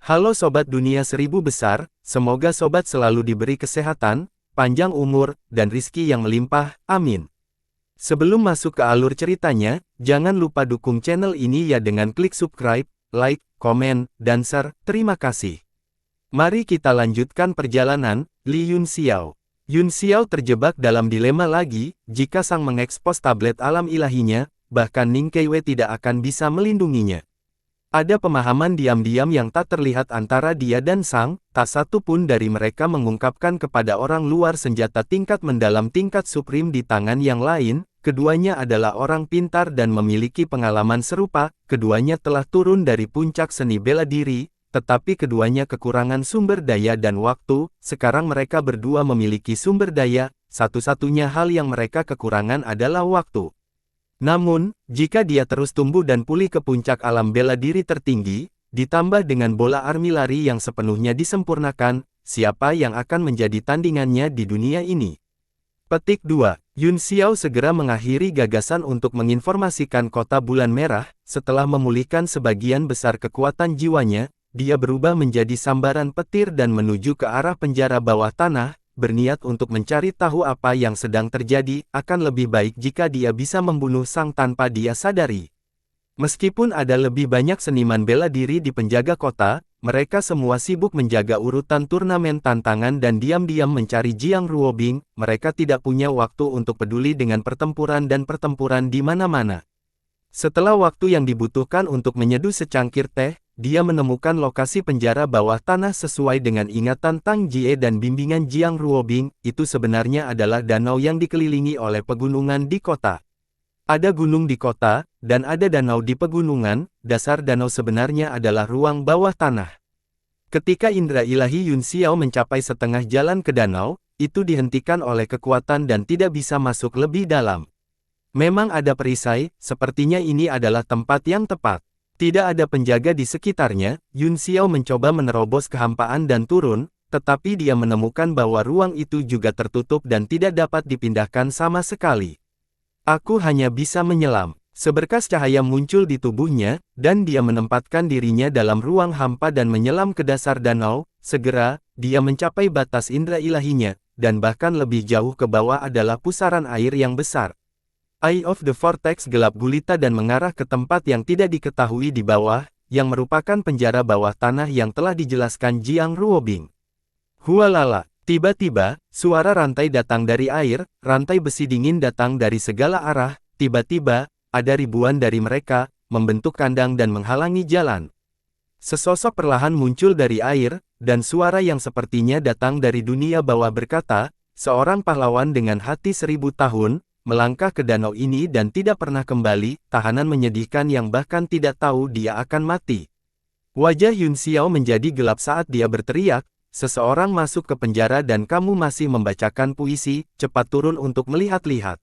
Halo Sobat Dunia Seribu Besar, semoga Sobat selalu diberi kesehatan, panjang umur, dan rizki yang melimpah, amin. Sebelum masuk ke alur ceritanya, jangan lupa dukung channel ini ya dengan klik subscribe, like, komen, dan share, terima kasih. Mari kita lanjutkan perjalanan, Li Yunxiao. Yunxiao terjebak dalam dilema lagi, jika Sang mengekspos tablet alam ilahinya, bahkan Ning Keiwei tidak akan bisa melindunginya. Ada pemahaman diam-diam yang tak terlihat antara dia dan Sang, tak satu pun dari mereka mengungkapkan kepada orang luar senjata tingkat mendalam tingkat supreme di tangan yang lain, keduanya adalah orang pintar dan memiliki pengalaman serupa, keduanya telah turun dari puncak seni bela diri, tetapi keduanya kekurangan sumber daya dan waktu, sekarang mereka berdua memiliki sumber daya, satu-satunya hal yang mereka kekurangan adalah waktu. Namun, jika dia terus tumbuh dan pulih ke puncak alam bela diri tertinggi, ditambah dengan bola army lari yang sepenuhnya disempurnakan, siapa yang akan menjadi tandingannya di dunia ini? Petik 2. Yunxiao segera mengakhiri gagasan untuk menginformasikan kota bulan merah, setelah memulihkan sebagian besar kekuatan jiwanya, dia berubah menjadi sambaran petir dan menuju ke arah penjara bawah tanah, berniat untuk mencari tahu apa yang sedang terjadi, akan lebih baik jika dia bisa membunuh Sang tanpa dia sadari. Meskipun ada lebih banyak seniman bela diri di penjaga kota, mereka semua sibuk menjaga urutan turnamen tantangan dan diam-diam mencari Jiang Ruobing, mereka tidak punya waktu untuk peduli dengan pertempuran dan pertempuran di mana-mana. Setelah waktu yang dibutuhkan untuk menyeduh secangkir teh, dia menemukan lokasi penjara bawah tanah sesuai dengan ingatan Tang Jie dan bimbingan Jiang Ruobing, itu sebenarnya adalah danau yang dikelilingi oleh pegunungan di kota. Ada gunung di kota, dan ada danau di pegunungan, dasar danau sebenarnya adalah ruang bawah tanah. Ketika indera ilahi Yunxiao mencapai setengah jalan ke danau, itu dihentikan oleh kekuatan dan tidak bisa masuk lebih dalam. Memang ada perisai, sepertinya ini adalah tempat yang tepat. Tidak ada penjaga di sekitarnya, Yunxiao mencoba menerobos kehampaan dan turun, tetapi dia menemukan bahwa ruang itu juga tertutup dan tidak dapat dipindahkan sama sekali. Aku hanya bisa menyelam. Seberkas cahaya muncul di tubuhnya, dan dia menempatkan dirinya dalam ruang hampa dan menyelam ke dasar danau. Segera, dia mencapai batas indera ilahinya, dan bahkan lebih jauh ke bawah adalah pusaran air yang besar. Eye of the Vortex gelap gulita dan mengarah ke tempat yang tidak diketahui di bawah, yang merupakan penjara bawah tanah yang telah dijelaskan Jiang Ruobing. Hualala, tiba-tiba, suara rantai datang dari air, rantai besi dingin datang dari segala arah, tiba-tiba, ada ribuan dari mereka, membentuk kandang dan menghalangi jalan. Sesosok perlahan muncul dari air, dan suara yang sepertinya datang dari dunia bawah berkata, seorang pahlawan dengan hati 1000 tahun, melangkah ke danau ini dan tidak pernah kembali, tahanan menyedihkan yang bahkan tidak tahu dia akan mati. Wajah Yunxiao menjadi gelap saat dia berteriak, seseorang masuk ke penjara dan kamu masih membacakan puisi, cepat turun untuk melihat-lihat.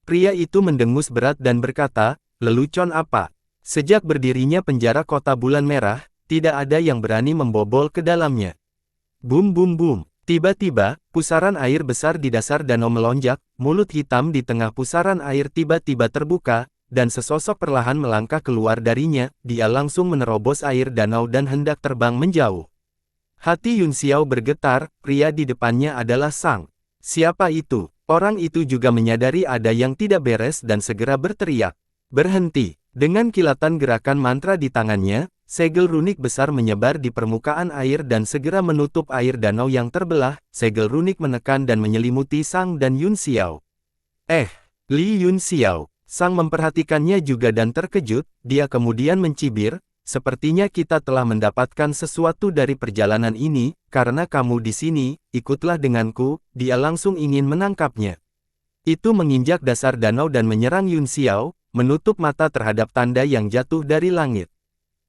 Pria itu mendengus berat dan berkata, lelucon apa? Sejak berdirinya penjara kota bulan merah, tidak ada yang berani membobol ke dalamnya. Bum bum bum. Tiba-tiba, pusaran air besar di dasar danau melonjak, mulut hitam di tengah pusaran air tiba-tiba terbuka, dan sesosok perlahan melangkah keluar darinya, dia langsung menerobos air danau dan hendak terbang menjauh. Hati Yunxiao bergetar, pria di depannya adalah Sang. Siapa itu? Orang itu juga menyadari ada yang tidak beres dan segera berteriak. Berhenti. Dengan kilatan gerakan mantra di tangannya, segel runik besar menyebar di permukaan air dan segera menutup air danau yang terbelah, segel runik menekan dan menyelimuti Sang dan Yunxiao. Li Yunxiao. Sang memperhatikannya juga dan terkejut, dia kemudian mencibir, sepertinya kita telah mendapatkan sesuatu dari perjalanan ini, karena kamu di sini, ikutlah denganku, dia langsung ingin menangkapnya. Itu menginjak dasar danau dan menyerang Yunxiao, menutup mata terhadap tanda yang jatuh dari langit.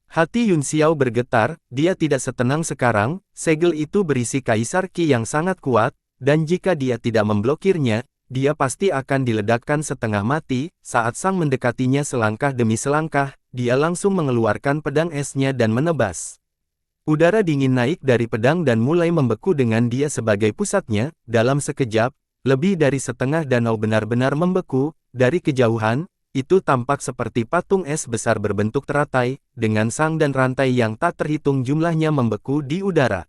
Hati Yunxiao bergetar, dia tidak setenang sekarang, segel itu berisi kaisar Qi yang sangat kuat, dan jika dia tidak memblokirnya, dia pasti akan diledakkan setengah mati. Saat Sang mendekatinya selangkah demi selangkah, dia langsung mengeluarkan pedang esnya dan menebas. Udara dingin naik dari pedang dan mulai membeku dengan dia sebagai pusatnya, dalam sekejap, lebih dari setengah danau benar-benar membeku, dari kejauhan, itu tampak seperti patung es besar berbentuk teratai, dengan sang dan rantai yang tak terhitung jumlahnya membeku di udara.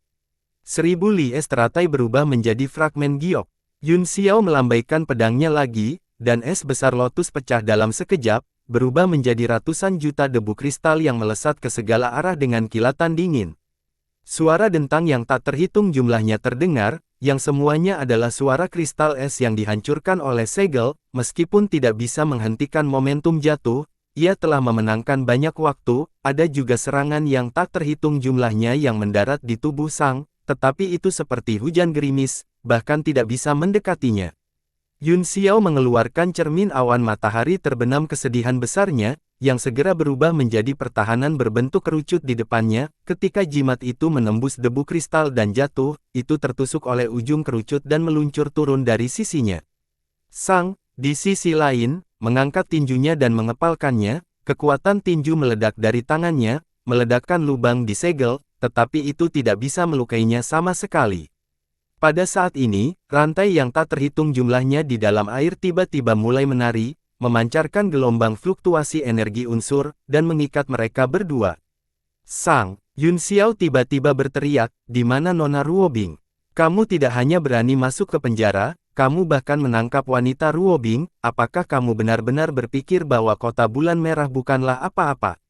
1000 li es teratai berubah menjadi fragmen giok. Yun Xiao melambaikan pedangnya lagi, dan es besar lotus pecah dalam sekejap, berubah menjadi ratusan juta debu kristal yang melesat ke segala arah dengan kilatan dingin. Suara dentang yang tak terhitung jumlahnya terdengar, yang semuanya adalah suara kristal es yang dihancurkan oleh segel, meskipun tidak bisa menghentikan momentum jatuh, ia telah memenangkan banyak waktu, ada juga serangan yang tak terhitung jumlahnya yang mendarat di tubuh sang, tetapi itu seperti hujan gerimis, bahkan tidak bisa mendekatinya. Yun Xiao mengeluarkan cermin awan matahari terbenam kesedihan besarnya, yang segera berubah menjadi pertahanan berbentuk kerucut di depannya, ketika jimat itu menembus debu kristal dan jatuh, itu tertusuk oleh ujung kerucut dan meluncur turun dari sisinya. Sang, di sisi lain, mengangkat tinjunya dan mengepalkannya, kekuatan tinju meledak dari tangannya, meledakkan lubang di segel, tetapi itu tidak bisa melukainya sama sekali. Pada saat ini, rantai yang tak terhitung jumlahnya di dalam air tiba-tiba mulai menari, memancarkan gelombang fluktuasi energi unsur, dan mengikat mereka berdua. Sang, Yun Xiao tiba-tiba berteriak, "Di mana Nona Ruobing? Kamu tidak hanya berani masuk ke penjara, kamu bahkan menangkap wanita Ruobing, apakah kamu benar-benar berpikir bahwa kota bulan merah bukanlah apa-apa?"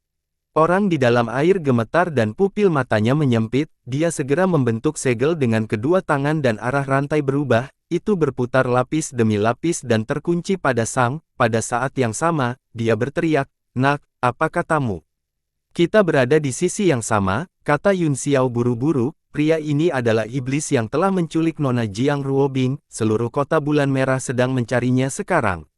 Orang di dalam air gemetar dan pupil matanya menyempit, dia segera membentuk segel dengan kedua tangan dan arah rantai berubah, itu berputar lapis demi lapis dan terkunci pada sang, pada saat yang sama, dia berteriak, "Nak, apa katamu? Kita berada di sisi yang sama," kata Yun Xiao buru-buru, "pria ini adalah iblis yang telah menculik Nona Jiang Ruobing, seluruh kota bulan merah sedang mencarinya sekarang."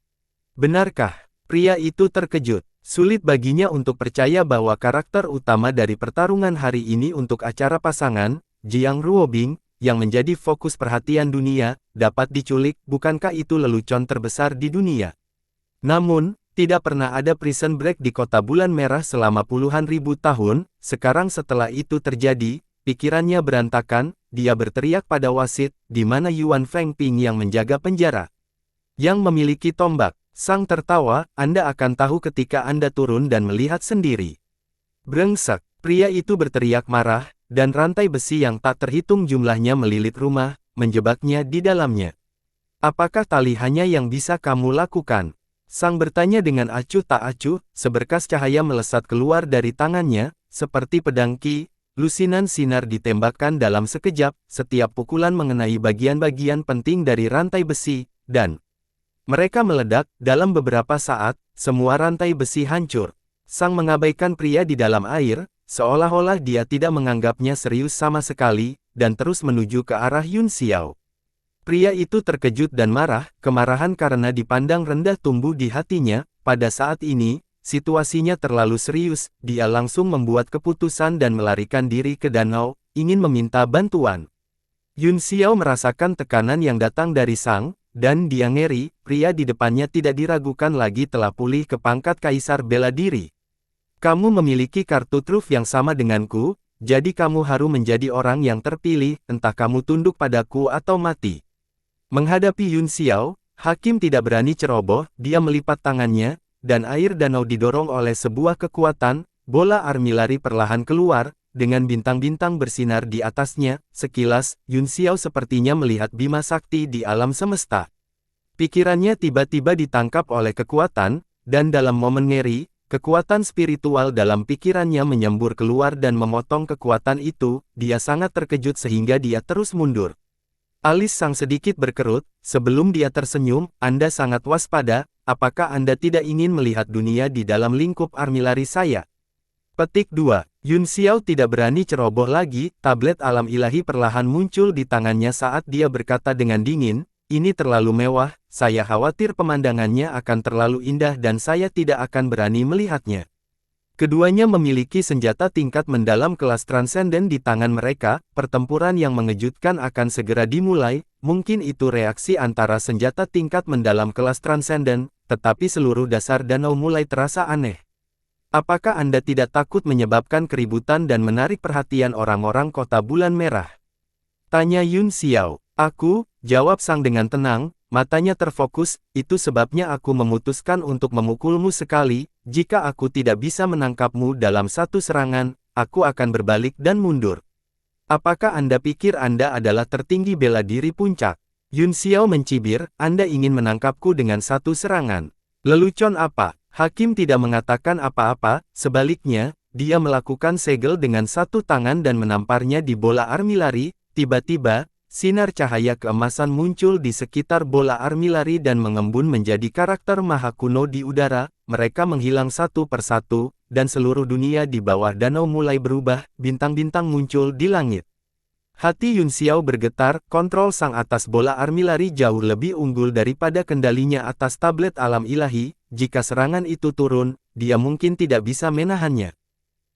Benarkah? Pria itu terkejut. Sulit baginya untuk percaya bahwa karakter utama dari pertarungan hari ini untuk acara pasangan, Jiang Ruobing, yang menjadi fokus perhatian dunia, dapat diculik, bukankah itu lelucon terbesar di dunia? Namun, tidak pernah ada prison break di kota bulan merah selama puluhan ribu tahun, sekarang setelah itu terjadi, pikirannya berantakan, dia berteriak pada wasit, "Di mana Yuan Fengping yang menjaga penjara? Yang memiliki tombak?" Sang tertawa, "Anda akan tahu ketika Anda turun dan melihat sendiri." Brengsek, pria itu berteriak marah, dan rantai besi yang tak terhitung jumlahnya melilit rumah, menjebaknya di dalamnya. "Apakah tali hanya yang bisa kamu lakukan?" Sang bertanya dengan acuh tak acuh, seberkas cahaya melesat keluar dari tangannya, seperti pedang Qi, lusinan sinar ditembakkan dalam sekejap, setiap pukulan mengenai bagian-bagian penting dari rantai besi, dan mereka meledak. Dalam beberapa saat, semua rantai besi hancur. Sang mengabaikan pria di dalam air, seolah-olah dia tidak menganggapnya serius sama sekali, dan terus menuju ke arah Yun Xiao. Pria itu terkejut dan marah, kemarahan karena dipandang rendah tumbuh di hatinya. Pada saat ini, situasinya terlalu serius, dia langsung membuat keputusan dan melarikan diri ke danau, ingin meminta bantuan. Yun Xiao merasakan tekanan yang datang dari Sang, dan dia ngeri, pria di depannya tidak diragukan lagi telah pulih ke pangkat kaisar bela diri. "Kamu memiliki kartu truf yang sama denganku, jadi kamu harus menjadi orang yang terpilih, entah kamu tunduk padaku atau mati." Menghadapi Yun Xiao, hakim tidak berani ceroboh, dia melipat tangannya, dan air danau didorong oleh sebuah kekuatan, bola armilari perlahan keluar, dengan bintang-bintang bersinar di atasnya. Sekilas, Yun Xiao sepertinya melihat Bima Sakti di alam semesta. Pikirannya tiba-tiba ditangkap oleh kekuatan, dan dalam momen ngeri, kekuatan spiritual dalam pikirannya menyembur keluar dan memotong kekuatan itu. Dia sangat terkejut sehingga dia terus mundur. Alis Sang sedikit berkerut, sebelum dia tersenyum, "Anda sangat waspada, apakah Anda tidak ingin melihat dunia di dalam lingkup armilari saya?" Petik 2. Yun Xiao tidak berani ceroboh lagi, tablet alam ilahi perlahan muncul di tangannya saat dia berkata dengan dingin, "Ini terlalu mewah, saya khawatir pemandangannya akan terlalu indah dan saya tidak akan berani melihatnya." Keduanya memiliki senjata tingkat mendalam kelas transenden di tangan mereka, pertempuran yang mengejutkan akan segera dimulai, mungkin itu reaksi antara senjata tingkat mendalam kelas transenden, tetapi seluruh dasar danau mulai terasa aneh. "Apakah Anda tidak takut menyebabkan keributan dan menarik perhatian orang-orang kota bulan merah?" tanya Yun Xiao. "Aku," jawab Sang dengan tenang, matanya terfokus, itu sebabnya aku memutuskan untuk memukulmu sekali, jika aku tidak bisa menangkapmu dalam satu serangan, aku akan berbalik dan mundur. Apakah Anda pikir Anda adalah tertinggi bela diri puncak? Yun Xiao mencibir, Anda ingin menangkapku dengan satu serangan. Lelucon apa? Hakim tidak mengatakan apa-apa, sebaliknya, dia melakukan segel dengan satu tangan dan menamparnya di bola armilari, tiba-tiba, sinar cahaya keemasan muncul di sekitar bola armilari dan mengembun menjadi karakter maha kuno di udara, mereka menghilang satu persatu, dan seluruh dunia di bawah danau mulai berubah, bintang-bintang muncul di langit. Hati Yun Xiao bergetar, kontrol sang atas bola armilari jauh lebih unggul daripada kendalinya atas tablet alam ilahi, jika serangan itu turun, dia mungkin tidak bisa menahannya.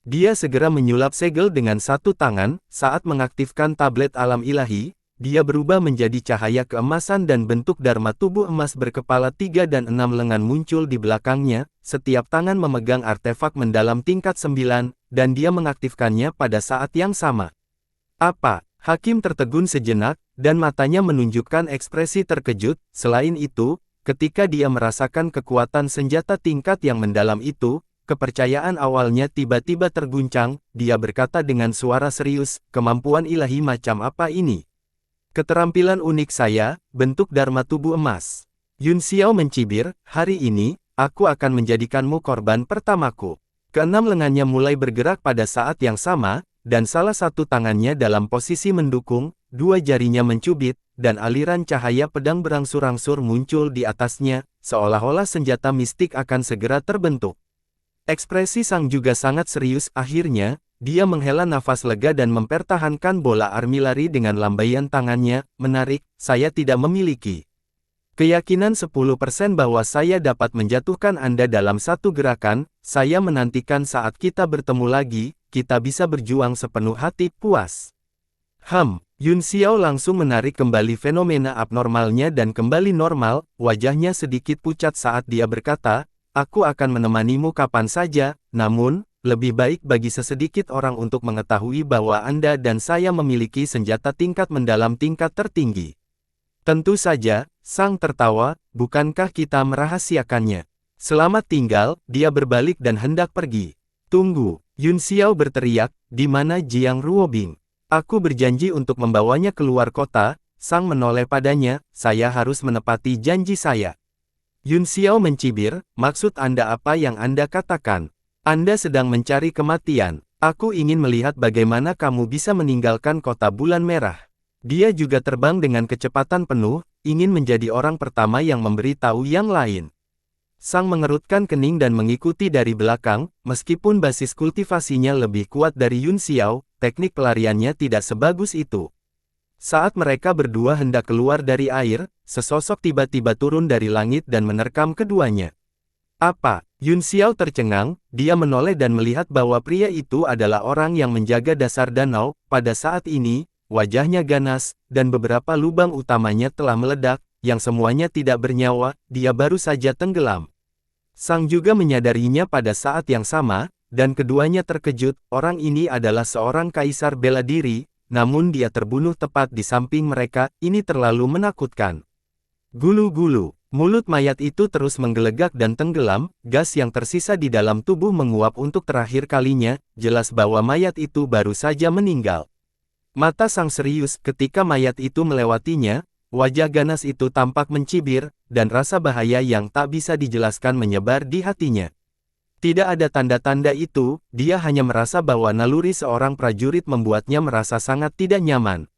Dia segera menyulap segel dengan satu tangan, saat mengaktifkan tablet alam ilahi, dia berubah menjadi cahaya keemasan dan bentuk dharma tubuh emas berkepala 3 dan 6 lengan muncul di belakangnya, setiap tangan memegang artefak mendalam tingkat 9, dan dia mengaktifkannya pada saat yang sama. Apa? Hakim tertegun sejenak, dan matanya menunjukkan ekspresi terkejut, selain itu, ketika dia merasakan kekuatan senjata tingkat yang mendalam itu, kepercayaan awalnya tiba-tiba terguncang, dia berkata dengan suara serius, kemampuan ilahi macam apa ini? Keterampilan unik saya, bentuk dharma tubuh emas. Yun Xiao mencibir, hari ini, aku akan menjadikanmu korban pertamaku. Keenam lengannya mulai bergerak pada saat yang sama, dan salah satu tangannya dalam posisi mendukung, dua jarinya mencubit, dan aliran cahaya pedang berangsur-angsur muncul di atasnya, seolah-olah senjata mistik akan segera terbentuk. Ekspresi sang juga sangat serius, akhirnya, dia menghela nafas lega dan mempertahankan bola armilari dengan lambaian tangannya, menarik, saya tidak memiliki keyakinan 10% bahwa saya dapat menjatuhkan Anda dalam satu gerakan, saya menantikan saat kita bertemu lagi, kita bisa berjuang sepenuh hati, puas. Yun Xiao langsung menarik kembali fenomena abnormalnya dan kembali normal, wajahnya sedikit pucat saat dia berkata, aku akan menemanimu kapan saja, namun, lebih baik bagi sesedikit orang untuk mengetahui bahwa Anda dan saya memiliki senjata tingkat mendalam tingkat tertinggi. Tentu saja, sang tertawa, bukankah kita merahasiakannya? Selamat tinggal, dia berbalik dan hendak pergi. Tunggu, Yun Xiao berteriak, di mana Jiang Ruobing? Aku berjanji untuk membawanya keluar kota, sang menoleh padanya, saya harus menepati janji saya. Yun Xiao mencibir, maksud Anda apa yang Anda katakan? Anda sedang mencari kematian. Aku ingin melihat bagaimana kamu bisa meninggalkan kota bulan merah. Dia juga terbang dengan kecepatan penuh, ingin menjadi orang pertama yang memberi tahu yang lain. Sang mengerutkan kening dan mengikuti dari belakang, meskipun basis kultivasinya lebih kuat dari Yun Xiao, teknik pelariannya tidak sebagus itu. Saat mereka berdua hendak keluar dari air, sesosok tiba-tiba turun dari langit dan menerkam keduanya. Apa? Yun Xiao tercengang, dia menoleh dan melihat bahwa pria itu adalah orang yang menjaga dasar danau, pada saat ini, wajahnya ganas, dan beberapa lubang utamanya telah meledak, yang semuanya tidak bernyawa, dia baru saja tenggelam. Sang juga menyadarinya pada saat yang sama, dan keduanya terkejut, orang ini adalah seorang kaisar bela diri, namun dia terbunuh tepat di samping mereka, ini terlalu menakutkan. Gulu-gulu. Mulut mayat itu terus menggelegak dan tenggelam, gas yang tersisa di dalam tubuh menguap untuk terakhir kalinya, jelas bahwa mayat itu baru saja meninggal. Mata sang serius ketika mayat itu melewatinya, wajah ganas itu tampak mencibir, dan rasa bahaya yang tak bisa dijelaskan menyebar di hatinya. Tidak ada tanda-tanda itu, dia hanya merasa bahwa naluri seorang prajurit membuatnya merasa sangat tidak nyaman.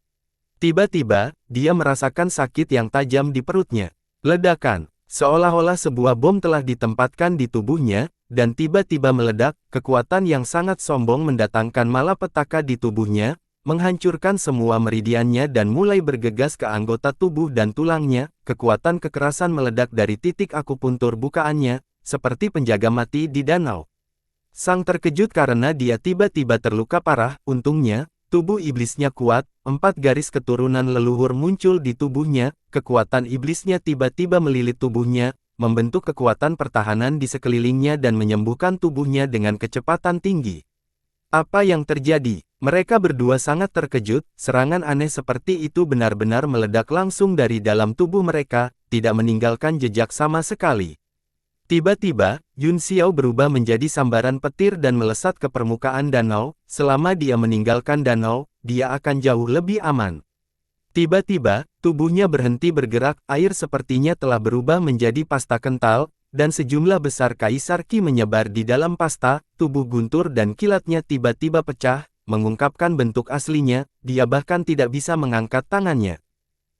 Tiba-tiba, dia merasakan sakit yang tajam di perutnya. Ledakan, seolah-olah sebuah bom telah ditempatkan di tubuhnya, dan tiba-tiba meledak, kekuatan yang sangat sombong mendatangkan malapetaka di tubuhnya, menghancurkan semua meridiannya dan mulai bergegas ke anggota tubuh dan tulangnya, kekuatan kekerasan meledak dari titik akupuntur bukaannya, seperti penjaga mati di danau. Sang terkejut karena dia tiba-tiba terluka parah, untungnya, tubuh iblisnya kuat, 4 garis keturunan leluhur muncul di tubuhnya, kekuatan iblisnya tiba-tiba melilit tubuhnya, membentuk kekuatan pertahanan di sekelilingnya dan menyembuhkan tubuhnya dengan kecepatan tinggi. Apa yang terjadi? Mereka berdua sangat terkejut, serangan aneh seperti itu benar-benar meledak langsung dari dalam tubuh mereka, tidak meninggalkan jejak sama sekali. Tiba-tiba, Yun Xiao berubah menjadi sambaran petir dan melesat ke permukaan danau. Selama dia meninggalkan danau, dia akan jauh lebih aman. Tiba-tiba, tubuhnya berhenti bergerak, air sepertinya telah berubah menjadi pasta kental, dan sejumlah besar kaisar Qi menyebar di dalam pasta. Tubuh guntur dan kilatnya tiba-tiba pecah, mengungkapkan bentuk aslinya. Dia bahkan tidak bisa mengangkat tangannya.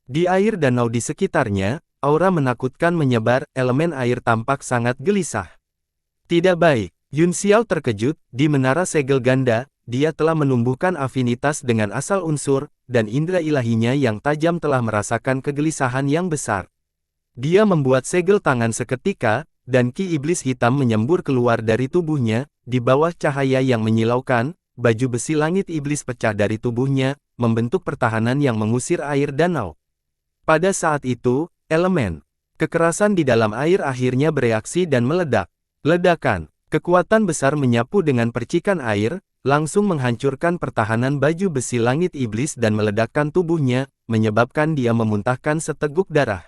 Di air danau di sekitarnya, aura menakutkan menyebar, elemen air tampak sangat gelisah. Tidak baik, Yun Xiao terkejut. Di menara segel ganda, dia telah menumbuhkan afinitas dengan asal unsur, dan indera ilahinya yang tajam telah merasakan kegelisahan yang besar. Dia membuat segel tangan seketika, dan ki iblis hitam menyembur keluar dari tubuhnya. Di bawah cahaya yang menyilaukan, baju besi langit iblis pecah dari tubuhnya, membentuk pertahanan yang mengusir air danau. Pada saat itu, elemen kekerasan di dalam air akhirnya bereaksi dan meledak. Ledakan, kekuatan besar menyapu dengan percikan air, langsung menghancurkan pertahanan baju besi langit iblis dan meledakkan tubuhnya, menyebabkan dia memuntahkan seteguk darah.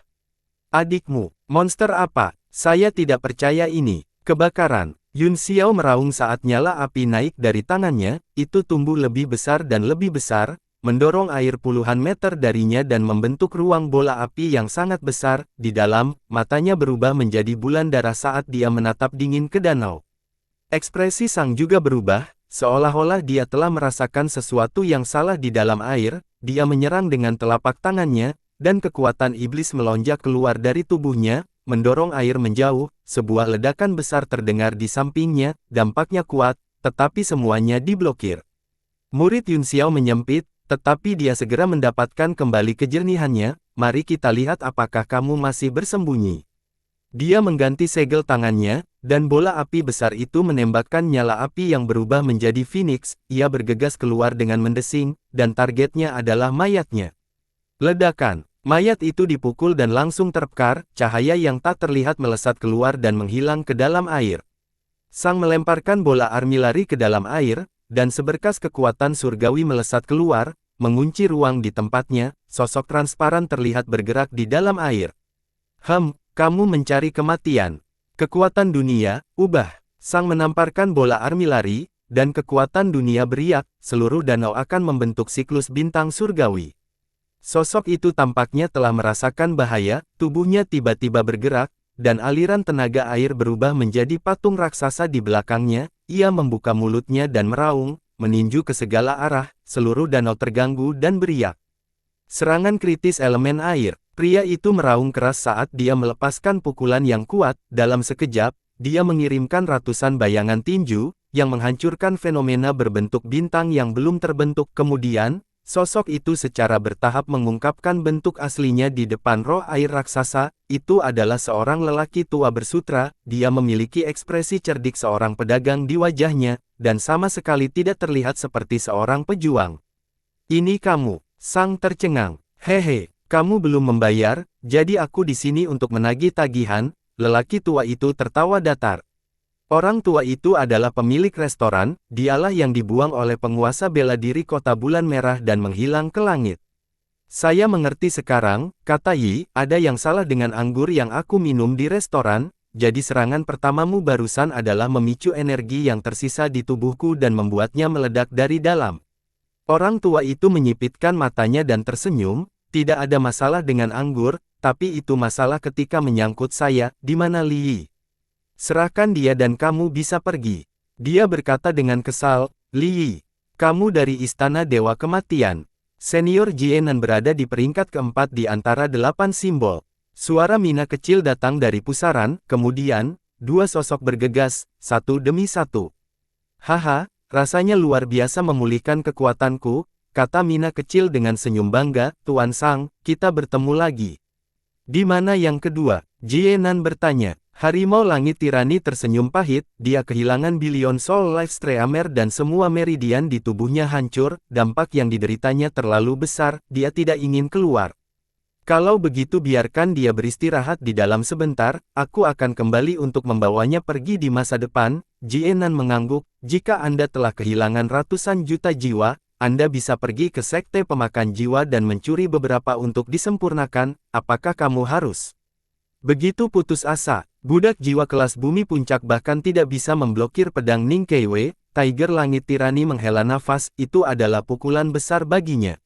Adikmu, monster apa? Saya tidak percaya ini. Kebakaran. Yun Xiao meraung saat nyala api naik dari tangannya, itu tumbuh lebih besar dan lebih besar, mendorong air puluhan meter darinya dan membentuk ruang bola api yang sangat besar. Di dalam, matanya berubah menjadi bulan darah saat dia menatap dingin ke danau. Ekspresi Sang juga berubah, seolah-olah dia telah merasakan sesuatu yang salah di dalam air. Dia menyerang dengan telapak tangannya, dan kekuatan iblis melonjak keluar dari tubuhnya, mendorong air menjauh. Sebuah ledakan besar terdengar di sampingnya, dampaknya kuat, tetapi semuanya diblokir. Murid Yun Xiao menyempit, tetapi dia segera mendapatkan kembali kejernihannya. Mari kita lihat apakah kamu masih bersembunyi. Dia mengganti segel tangannya, dan bola api besar itu menembakkan nyala api yang berubah menjadi Phoenix. Ia bergegas keluar dengan mendesing, dan targetnya adalah mayatnya. Ledakan. Mayat itu dipukul dan langsung terpekar, cahaya yang tak terlihat melesat keluar dan menghilang ke dalam air. Sang melemparkan bola armilari ke dalam air, dan seberkas kekuatan surgawi melesat keluar, mengunci ruang di tempatnya. Sosok transparan terlihat bergerak di dalam air. Kamu mencari kematian. Kekuatan dunia, ubah. Sang menamparkan bola armilari, dan kekuatan dunia beriak, seluruh danau akan membentuk siklus bintang surgawi. Sosok itu tampaknya telah merasakan bahaya, tubuhnya tiba-tiba bergerak, dan aliran tenaga air berubah menjadi patung raksasa di belakangnya. Ia membuka mulutnya dan meraung, meninju ke segala arah, seluruh danau terganggu dan beriak. Serangan kritis elemen air. Pria itu meraung keras saat dia melepaskan pukulan yang kuat. Dalam sekejap, dia mengirimkan ratusan bayangan tinju, yang menghancurkan fenomena berbentuk bintang yang belum terbentuk. Kemudian, sosok itu secara bertahap mengungkapkan bentuk aslinya di depan roh air raksasa. Itu adalah seorang lelaki tua bersutra. Dia memiliki ekspresi cerdik seorang pedagang di wajahnya, dan sama sekali tidak terlihat seperti seorang pejuang. Ini kamu, Sang tercengang. Hehe, kamu belum membayar, jadi aku di sini untuk menagih tagihan. Lelaki tua itu tertawa datar. Orang tua itu adalah pemilik restoran, dialah yang dibuang oleh penguasa bela diri kota bulan merah dan menghilang ke langit. Saya mengerti sekarang, kata Yi, ada yang salah dengan anggur yang aku minum di restoran, jadi serangan pertamamu barusan adalah memicu energi yang tersisa di tubuhku dan membuatnya meledak dari dalam. Orang tua itu menyipitkan matanya dan tersenyum, tidak ada masalah dengan anggur, tapi itu masalah ketika menyangkut saya. Di mana Li Yi? Serahkan dia dan kamu bisa pergi. Dia berkata dengan kesal, Li Yi, kamu dari Istana Dewa Kematian. Senior Jienan berada di peringkat keempat di antara 8 simbol. Suara Mina kecil datang dari pusaran, kemudian, dua sosok bergegas, satu demi satu. Haha, rasanya luar biasa memulihkan kekuatanku, kata Mina kecil dengan senyum bangga. Tuan Sang, kita bertemu lagi. Di mana yang kedua? Jienan bertanya. Harimau langit tirani tersenyum pahit, dia kehilangan bilion soul life streamer dan semua meridian di tubuhnya hancur, dampak yang dideritanya terlalu besar, dia tidak ingin keluar. Kalau begitu biarkan dia beristirahat di dalam sebentar, aku akan kembali untuk membawanya pergi di masa depan. Jienan mengangguk, jika Anda telah kehilangan ratusan juta jiwa, Anda bisa pergi ke sekte pemakan jiwa dan mencuri beberapa untuk disempurnakan, apakah kamu harus? Begitu putus asa, budak jiwa kelas bumi puncak bahkan tidak bisa memblokir pedang Ning Keiwei. Tiger Langit Tirani menghela nafas, itu adalah pukulan besar baginya.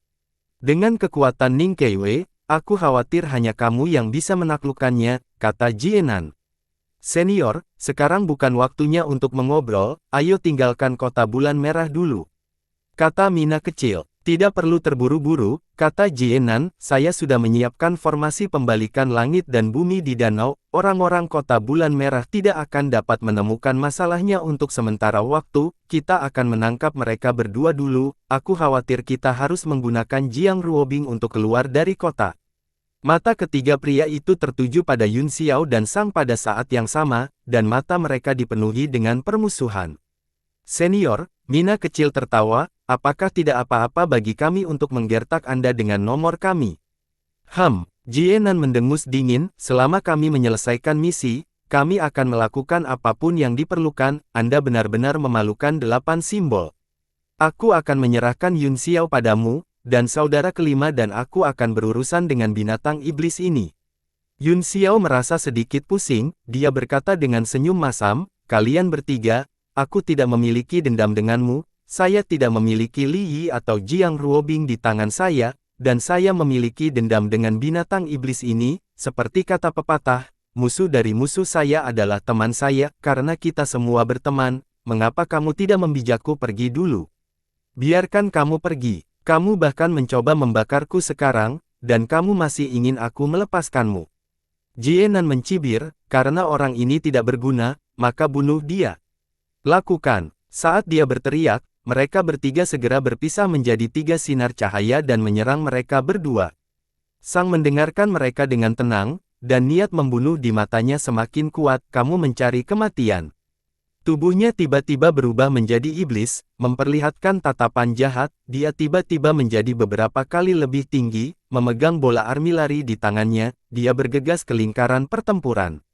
Dengan kekuatan Ning Keiwei, aku khawatir hanya kamu yang bisa menaklukkannya, kata Jienan. Senior, sekarang bukan waktunya untuk mengobrol, ayo tinggalkan kota bulan merah dulu. Kata Mina kecil. Tidak perlu terburu-buru, kata Jienan, saya sudah menyiapkan formasi pembalikan langit dan bumi di danau, orang-orang kota bulan merah tidak akan dapat menemukan masalahnya untuk sementara waktu, kita akan menangkap mereka berdua dulu, aku khawatir kita harus menggunakan Jiang Ruobing untuk keluar dari kota. Mata ketiga pria itu tertuju pada Yun Xiao dan Sang pada saat yang sama, dan mata mereka dipenuhi dengan permusuhan. Senior, Mina kecil tertawa, apakah tidak apa-apa bagi kami untuk menggertak Anda dengan nomor kami? Jienan mendengus dingin, selama kami menyelesaikan misi, kami akan melakukan apapun yang diperlukan, Anda benar-benar memalukan 8 simbol. Aku akan menyerahkan Yun Xiao padamu, dan saudara kelima dan aku akan berurusan dengan binatang iblis ini. Yun Xiao merasa sedikit pusing, dia berkata dengan senyum masam, kalian bertiga, aku tidak memiliki dendam denganmu, saya tidak memiliki Li Yi atau Jiang Ruobing di tangan saya, dan saya memiliki dendam dengan binatang iblis ini, seperti kata pepatah, musuh dari musuh saya adalah teman saya, karena kita semua berteman, mengapa kamu tidak membijakku pergi dulu? Biarkan kamu pergi. Kamu bahkan mencoba membakarku sekarang, dan kamu masih ingin aku melepaskanmu. Jienan mencibir, karena orang ini tidak berguna, maka bunuh dia. Lakukan. Saat dia berteriak, mereka bertiga segera berpisah menjadi 3 sinar cahaya dan menyerang mereka berdua. Sang mendengarkan mereka dengan tenang, dan niat membunuh di matanya semakin kuat, kamu mencari kematian. Tubuhnya tiba-tiba berubah menjadi iblis, memperlihatkan tatapan jahat, dia tiba-tiba menjadi beberapa kali lebih tinggi, memegang bola armilari di tangannya, dia bergegas ke lingkaran pertempuran.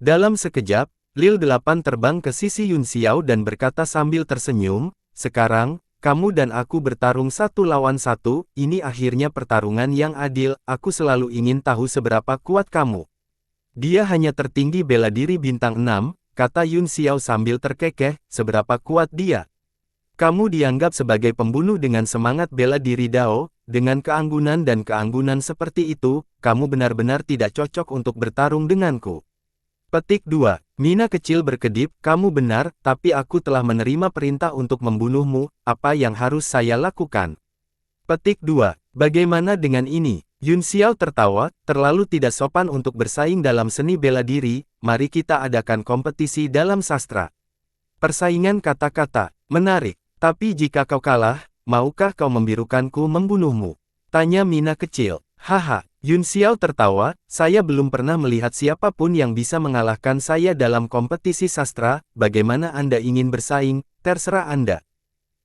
Dalam sekejap, Lil 8 terbang ke sisi Yun Xiao dan berkata sambil tersenyum, sekarang, kamu dan aku bertarung 1 lawan 1, ini akhirnya pertarungan yang adil, aku selalu ingin tahu seberapa kuat kamu. Dia hanya tertinggi bela diri bintang 6, kata Yun Xiao sambil terkekeh, seberapa kuat dia. Kamu dianggap sebagai pembunuh dengan semangat bela diri Dao, dengan keanggunan dan keanggunan seperti itu, kamu benar-benar tidak cocok untuk bertarung denganku. Petik 2. Mina kecil berkedip, kamu benar, tapi aku telah menerima perintah untuk membunuhmu, apa yang harus saya lakukan? Petik 2. Bagaimana dengan ini? Yun Xiao tertawa, terlalu tidak sopan untuk bersaing dalam seni bela diri, mari kita adakan kompetisi dalam sastra. Persaingan kata-kata, menarik, tapi jika kau kalah, maukah kau membirukanku membunuhmu? Tanya Mina kecil. Haha, Yun Xiao tertawa, saya belum pernah melihat siapapun yang bisa mengalahkan saya dalam kompetisi sastra, bagaimana Anda ingin bersaing, terserah Anda.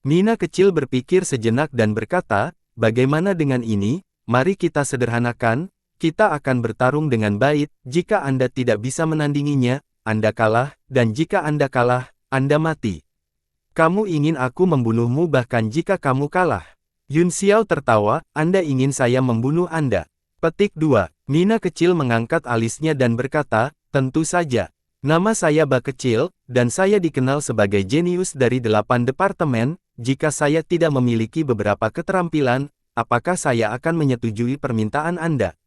Mina kecil berpikir sejenak dan berkata, bagaimana dengan ini? Mari kita sederhanakan, kita akan bertarung dengan baik, jika Anda tidak bisa menandinginya, Anda kalah, dan jika Anda kalah, Anda mati. Kamu ingin aku membunuhmu bahkan jika kamu kalah. Yun Xiao tertawa, Anda ingin saya membunuh Anda. Petik 2. Mina kecil mengangkat alisnya dan berkata, tentu saja. Nama saya Ba Kecil, dan saya dikenal sebagai jenius dari 8 departemen, jika saya tidak memiliki beberapa keterampilan, apakah saya akan menyetujui permintaan Anda?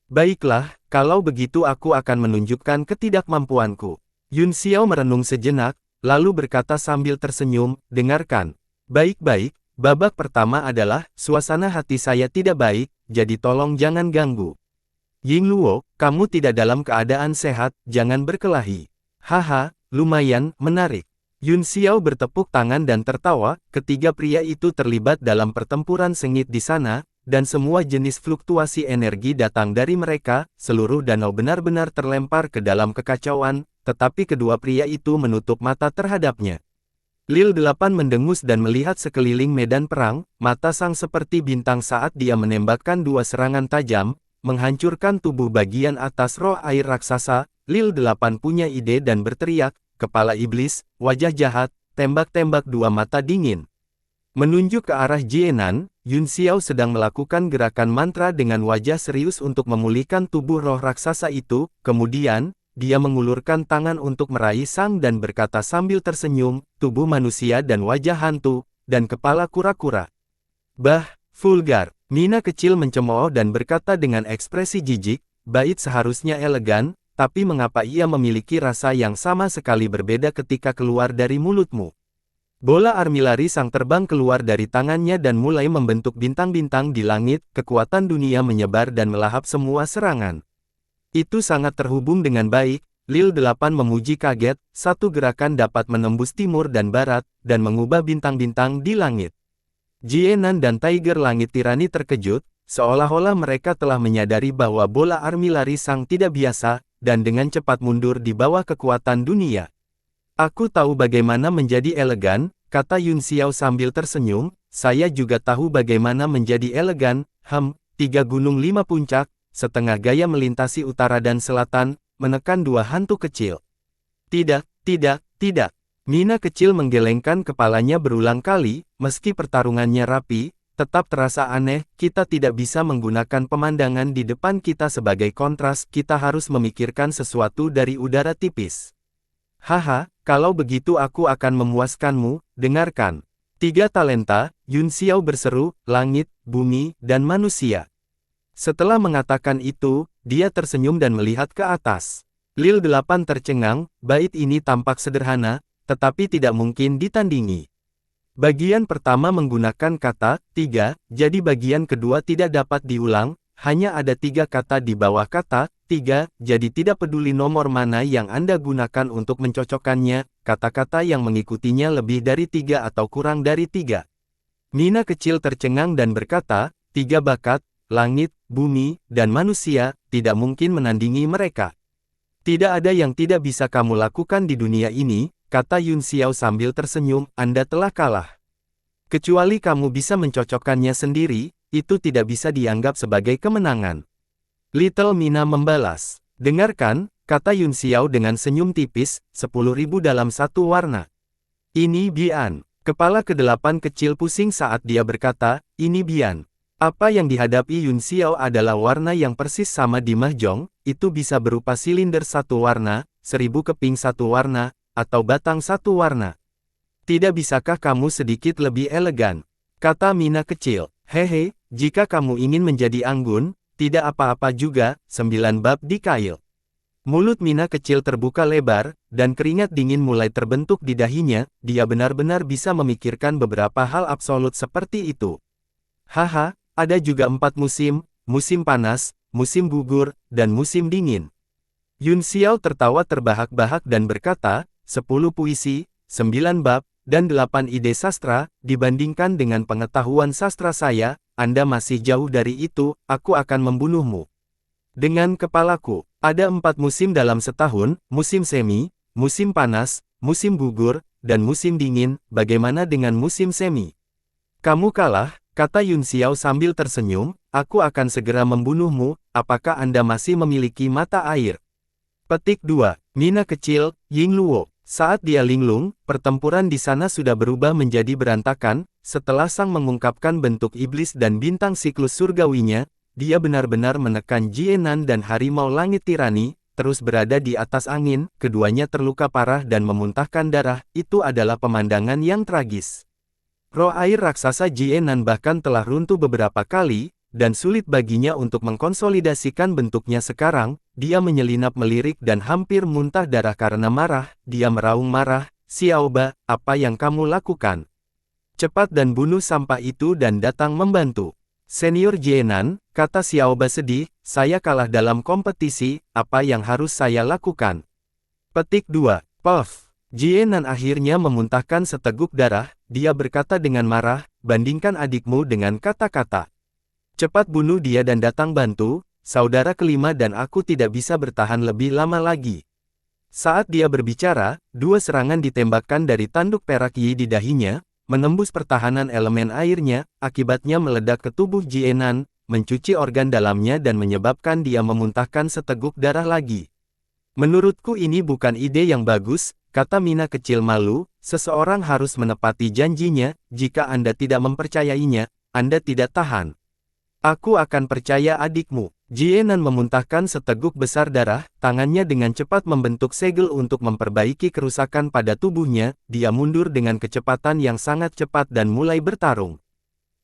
Baiklah, kalau begitu aku akan menunjukkan ketidakmampuanku. Yun Xiao merenung sejenak, lalu berkata sambil tersenyum, dengarkan. Baik-baik, babak pertama adalah, suasana hati saya tidak baik, jadi tolong jangan ganggu. Ying Luo, kamu tidak dalam keadaan sehat, jangan berkelahi. Haha, lumayan, menarik. Yun Xiao bertepuk tangan dan tertawa, ketiga pria itu terlibat dalam pertempuran sengit di sana, dan semua jenis fluktuasi energi datang dari mereka, seluruh danau benar-benar terlempar ke dalam kekacauan, tetapi kedua pria itu menutup mata terhadapnya. Lil 8 mendengus dan melihat sekeliling medan perang, mata sang seperti bintang saat dia menembakkan 2 serangan tajam, menghancurkan tubuh bagian atas roh air raksasa. Lil 8 punya ide dan berteriak, kepala iblis, wajah jahat, tembak-tembak 2 mata dingin. Menunjuk ke arah Jienan, Yun Xiao sedang melakukan gerakan mantra dengan wajah serius untuk memulihkan tubuh roh raksasa itu, kemudian, dia mengulurkan tangan untuk meraih sang dan berkata sambil tersenyum, tubuh manusia dan wajah hantu, dan kepala kura-kura. Bah, vulgar. Mina kecil mencemooh dan berkata dengan ekspresi jijik, bait seharusnya elegan, tapi mengapa ia memiliki rasa yang sama sekali berbeda ketika keluar dari mulutmu? Bola armilari sang terbang keluar dari tangannya dan mulai membentuk bintang-bintang di langit, kekuatan dunia menyebar dan melahap semua serangan. Itu sangat terhubung dengan baik, Lil 8 memuji kaget, satu gerakan dapat menembus timur dan barat, dan mengubah bintang-bintang di langit. Jienan dan Tiger Langit Tirani terkejut, seolah-olah mereka telah menyadari bahwa bola armilari sang tidak biasa, dan dengan cepat mundur di bawah kekuatan dunia. Aku tahu bagaimana menjadi elegan, kata Yun Xiao sambil tersenyum, saya juga tahu bagaimana menjadi elegan, 3 gunung 5 puncak, setengah gaya melintasi utara dan selatan, menekan 2 hantu kecil. Tidak, tidak, tidak. Mina kecil menggelengkan kepalanya berulang kali, meski pertarungannya rapi, tetap terasa aneh, kita tidak bisa menggunakan pemandangan di depan kita sebagai kontras, kita harus memikirkan sesuatu dari udara tipis. Haha, kalau begitu aku akan memuaskanmu, dengarkan. 3 talenta, Yun Xiao berseru, langit, bumi, dan manusia. Setelah mengatakan itu, dia tersenyum dan melihat ke atas. Lil 8 tercengang, bait ini tampak sederhana, tetapi tidak mungkin ditandingi. Bagian pertama menggunakan kata, 3, jadi bagian kedua tidak dapat diulang, hanya ada 3 kata di bawah kata, 3, jadi tidak peduli nomor mana yang Anda gunakan untuk mencocokkannya, kata-kata yang mengikutinya lebih dari 3 atau kurang dari 3. Mina kecil tercengang dan berkata, 3 bakat, langit, bumi, dan manusia, tidak mungkin menandingi mereka. Tidak ada yang tidak bisa kamu lakukan di dunia ini, kata Yun Xiao sambil tersenyum, Anda telah kalah. Kecuali kamu bisa mencocokkannya sendiri, itu tidak bisa dianggap sebagai kemenangan. Little Mina membalas. Dengarkan, kata Yun Xiao dengan senyum tipis, 10.000 dalam satu warna. Ini Bian. Kepala ke-8 kecil pusing saat dia berkata, ini Bian. Apa yang dihadapi Yun Xiao adalah warna yang persis sama di mahjong, itu bisa berupa silinder satu warna, 1000 keping satu warna, atau batang satu warna. Tidak bisakah kamu sedikit lebih elegan? Kata Mina kecil. Hehe, jika kamu ingin menjadi anggun, tidak apa-apa juga, 9 bab di kail. Mulut Mina kecil terbuka lebar, dan keringat dingin mulai terbentuk di dahinya, dia benar-benar bisa memikirkan beberapa hal absolut seperti itu. Haha, ada juga 4 musim, musim panas, musim gugur, dan musim dingin. Yun Xiao tertawa terbahak-bahak dan berkata, 10 puisi, 9 bab, dan 8 ide sastra, dibandingkan dengan pengetahuan sastra saya, Anda masih jauh dari itu, aku akan membunuhmu. Dengan kepalaku, ada 4 musim dalam setahun, musim semi, musim panas, musim gugur, dan musim dingin, bagaimana dengan musim semi? Kamu kalah, kata Yun Xiao sambil tersenyum, aku akan segera membunuhmu, apakah Anda masih memiliki mata air? Petik 2. Mina kecil, Ying Luo. Saat dia linglung, pertempuran di sana sudah berubah menjadi berantakan, setelah sang mengungkapkan bentuk iblis dan bintang siklus surgawinya, dia benar-benar menekan Jienan dan harimau langit tirani, terus berada di atas angin, keduanya terluka parah dan memuntahkan darah, itu adalah pemandangan yang tragis. Roh air raksasa Jienan bahkan telah runtuh beberapa kali, dan sulit baginya untuk mengkonsolidasikan bentuknya sekarang, dia menyelinap melirik dan hampir muntah darah karena marah, dia meraung marah, Xiaoba, apa yang kamu lakukan? Cepat dan bunuh sampah itu dan datang membantu. Senior Jienan, kata Xiaoba sedih, saya kalah dalam kompetisi, apa yang harus saya lakukan? Petik 2. Puff. Jienan akhirnya memuntahkan seteguk darah, dia berkata dengan marah, bandingkan adikmu dengan kata-kata. Cepat bunuh dia dan datang bantu, saudara kelima dan aku tidak bisa bertahan lebih lama lagi. Saat dia berbicara, 2 serangan ditembakkan dari tanduk perak Yi di dahinya, menembus pertahanan elemen airnya, akibatnya meledak ke tubuh Jienan, mencuci organ dalamnya dan menyebabkan dia memuntahkan seteguk darah lagi. Menurutku ini bukan ide yang bagus, kata Mina kecil malu, seseorang harus menepati janjinya, jika Anda tidak mempercayainya, Anda tidak tahan. Aku akan percaya adikmu. Jienan memuntahkan seteguk besar darah, tangannya dengan cepat membentuk segel untuk memperbaiki kerusakan pada tubuhnya, dia mundur dengan kecepatan yang sangat cepat dan mulai bertarung.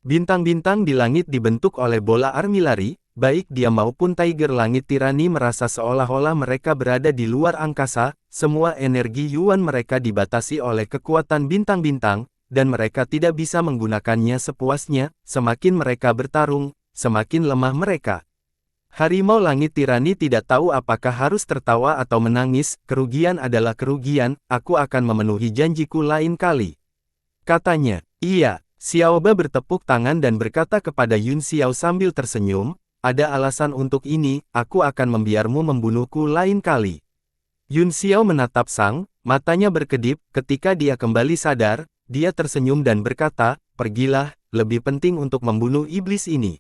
Bintang-bintang di langit dibentuk oleh bola armilari, baik dia maupun Tiger Langit Tirani merasa seolah-olah mereka berada di luar angkasa, semua energi Yuan mereka dibatasi oleh kekuatan bintang-bintang, dan mereka tidak bisa menggunakannya sepuasnya, semakin mereka bertarung, semakin lemah mereka. Harimau Langit Tirani tidak tahu apakah harus tertawa atau menangis, kerugian adalah kerugian, aku akan memenuhi janjiku lain kali. Katanya, iya, Xiaoba bertepuk tangan dan berkata kepada Yun Xiao sambil tersenyum, ada alasan untuk ini, aku akan membiarmu membunuhku lain kali. Yun Xiao menatap Sang, matanya berkedip, ketika dia kembali sadar, dia tersenyum dan berkata, pergilah, lebih penting untuk membunuh iblis ini.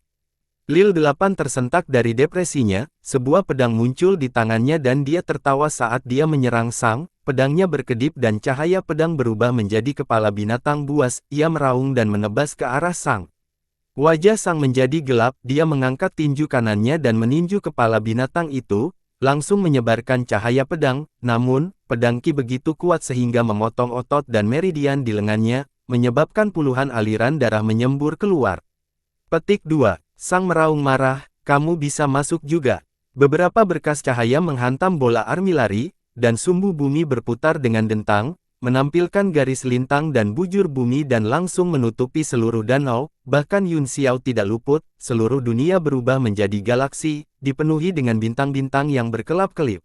Lil 8 tersentak dari depresinya, sebuah pedang muncul di tangannya dan dia tertawa saat dia menyerang Sang, pedangnya berkedip dan cahaya pedang berubah menjadi kepala binatang buas, ia meraung dan menebas ke arah Sang. Wajah Sang menjadi gelap, dia mengangkat tinju kanannya dan meninju kepala binatang itu, langsung menyebarkan cahaya pedang, namun, pedang Qi begitu kuat sehingga memotong otot dan meridian di lengannya, menyebabkan puluhan aliran darah menyembur keluar. Petik 2. Sang meraung marah, kamu bisa masuk juga. Beberapa berkas cahaya menghantam bola armilari, dan sumbu bumi berputar dengan dentang, menampilkan garis lintang dan bujur bumi dan langsung menutupi seluruh danau, bahkan Yun Xiao tidak luput, seluruh dunia berubah menjadi galaksi, dipenuhi dengan bintang-bintang yang berkelap-kelip.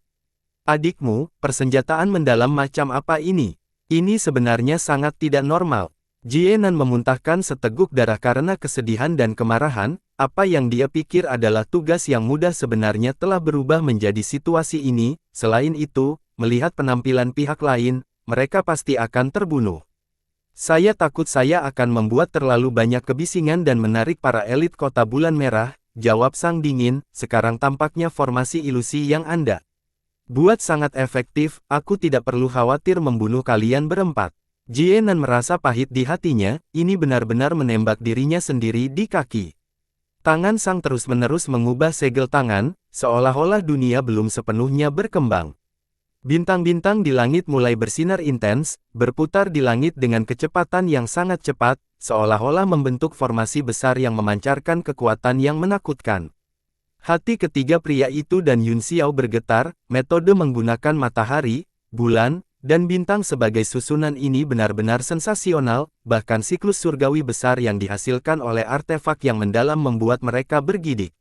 Adikmu, persenjataan mendalam macam apa ini? Ini sebenarnya sangat tidak normal. Jienan memuntahkan seteguk darah karena kesedihan dan kemarahan, apa yang dia pikir adalah tugas yang mudah sebenarnya telah berubah menjadi situasi ini, selain itu, melihat penampilan pihak lain, mereka pasti akan terbunuh. Saya takut saya akan membuat terlalu banyak kebisingan dan menarik para elit kota bulan merah, jawab Sang dingin, sekarang tampaknya formasi ilusi yang Anda buat sangat efektif, aku tidak perlu khawatir membunuh kalian berempat. Jienan merasa pahit di hatinya, ini benar-benar menembak dirinya sendiri di kaki. Tangan Sang terus-menerus mengubah segel tangan, seolah-olah dunia belum sepenuhnya berkembang. Bintang-bintang di langit mulai bersinar intens, berputar di langit dengan kecepatan yang sangat cepat, seolah-olah membentuk formasi besar yang memancarkan kekuatan yang menakutkan. Hati ketiga pria itu dan Yun Xiao bergetar, metode menggunakan matahari, bulan, dan bintang sebagai susunan ini benar-benar sensasional, bahkan siklus surgawi besar yang dihasilkan oleh artefak yang mendalam membuat mereka bergidik.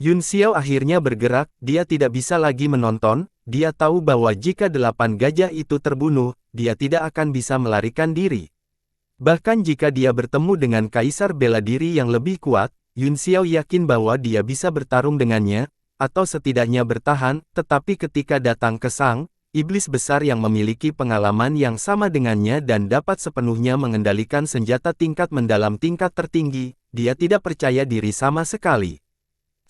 Yun Xiao akhirnya bergerak, dia tidak bisa lagi menonton, dia tahu bahwa jika 8 gajah itu terbunuh, dia tidak akan bisa melarikan diri. Bahkan jika dia bertemu dengan kaisar bela diri yang lebih kuat, Yun Xiao yakin bahwa dia bisa bertarung dengannya, atau setidaknya bertahan, tetapi ketika datang ke Sang, iblis besar yang memiliki pengalaman yang sama dengannya dan dapat sepenuhnya mengendalikan senjata tingkat mendalam tingkat tertinggi, dia tidak percaya diri sama sekali.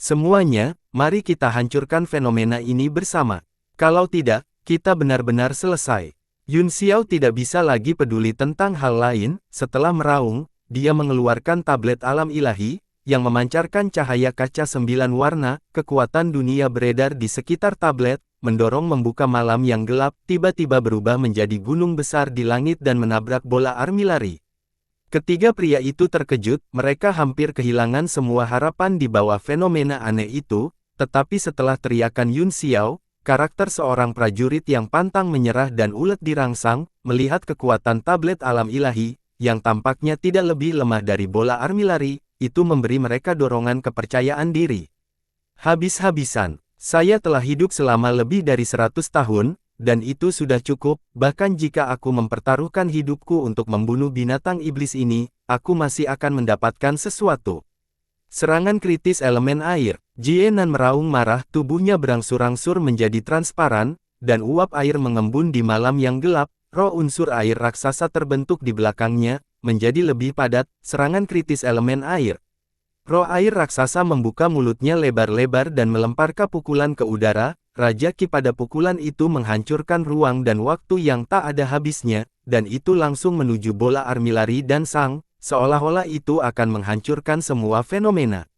Semuanya, mari kita hancurkan fenomena ini bersama. Kalau tidak, kita benar-benar selesai. Yun Xiao tidak bisa lagi peduli tentang hal lain, setelah meraung, dia mengeluarkan tablet alam ilahi, yang memancarkan cahaya kaca 9 warna, kekuatan dunia beredar di sekitar tablet, mendorong membuka malam yang gelap, tiba-tiba berubah menjadi gunung besar di langit dan menabrak bola armilari. Ketiga pria itu terkejut, mereka hampir kehilangan semua harapan di bawah fenomena aneh itu, tetapi setelah teriakan Yun Xiao, karakter seorang prajurit yang pantang menyerah dan ulet dirangsang, melihat kekuatan tablet alam ilahi, yang tampaknya tidak lebih lemah dari bola armilari, itu memberi mereka dorongan kepercayaan diri. Habis-habisan. Saya telah hidup selama lebih dari 100 tahun, dan itu sudah cukup, bahkan jika aku mempertaruhkan hidupku untuk membunuh binatang iblis ini, aku masih akan mendapatkan sesuatu. Serangan kritis elemen air. Jienan meraung marah, tubuhnya berangsur-angsur menjadi transparan, dan uap air mengembun di malam yang gelap, roh unsur air raksasa terbentuk di belakangnya, menjadi lebih padat, serangan kritis elemen air. Roh air raksasa membuka mulutnya lebar-lebar dan melemparkan pukulan ke udara, Raja Qi pada pukulan itu menghancurkan ruang dan waktu yang tak ada habisnya, dan itu langsung menuju bola armilari dan sang, seolah-olah itu akan menghancurkan semua fenomena.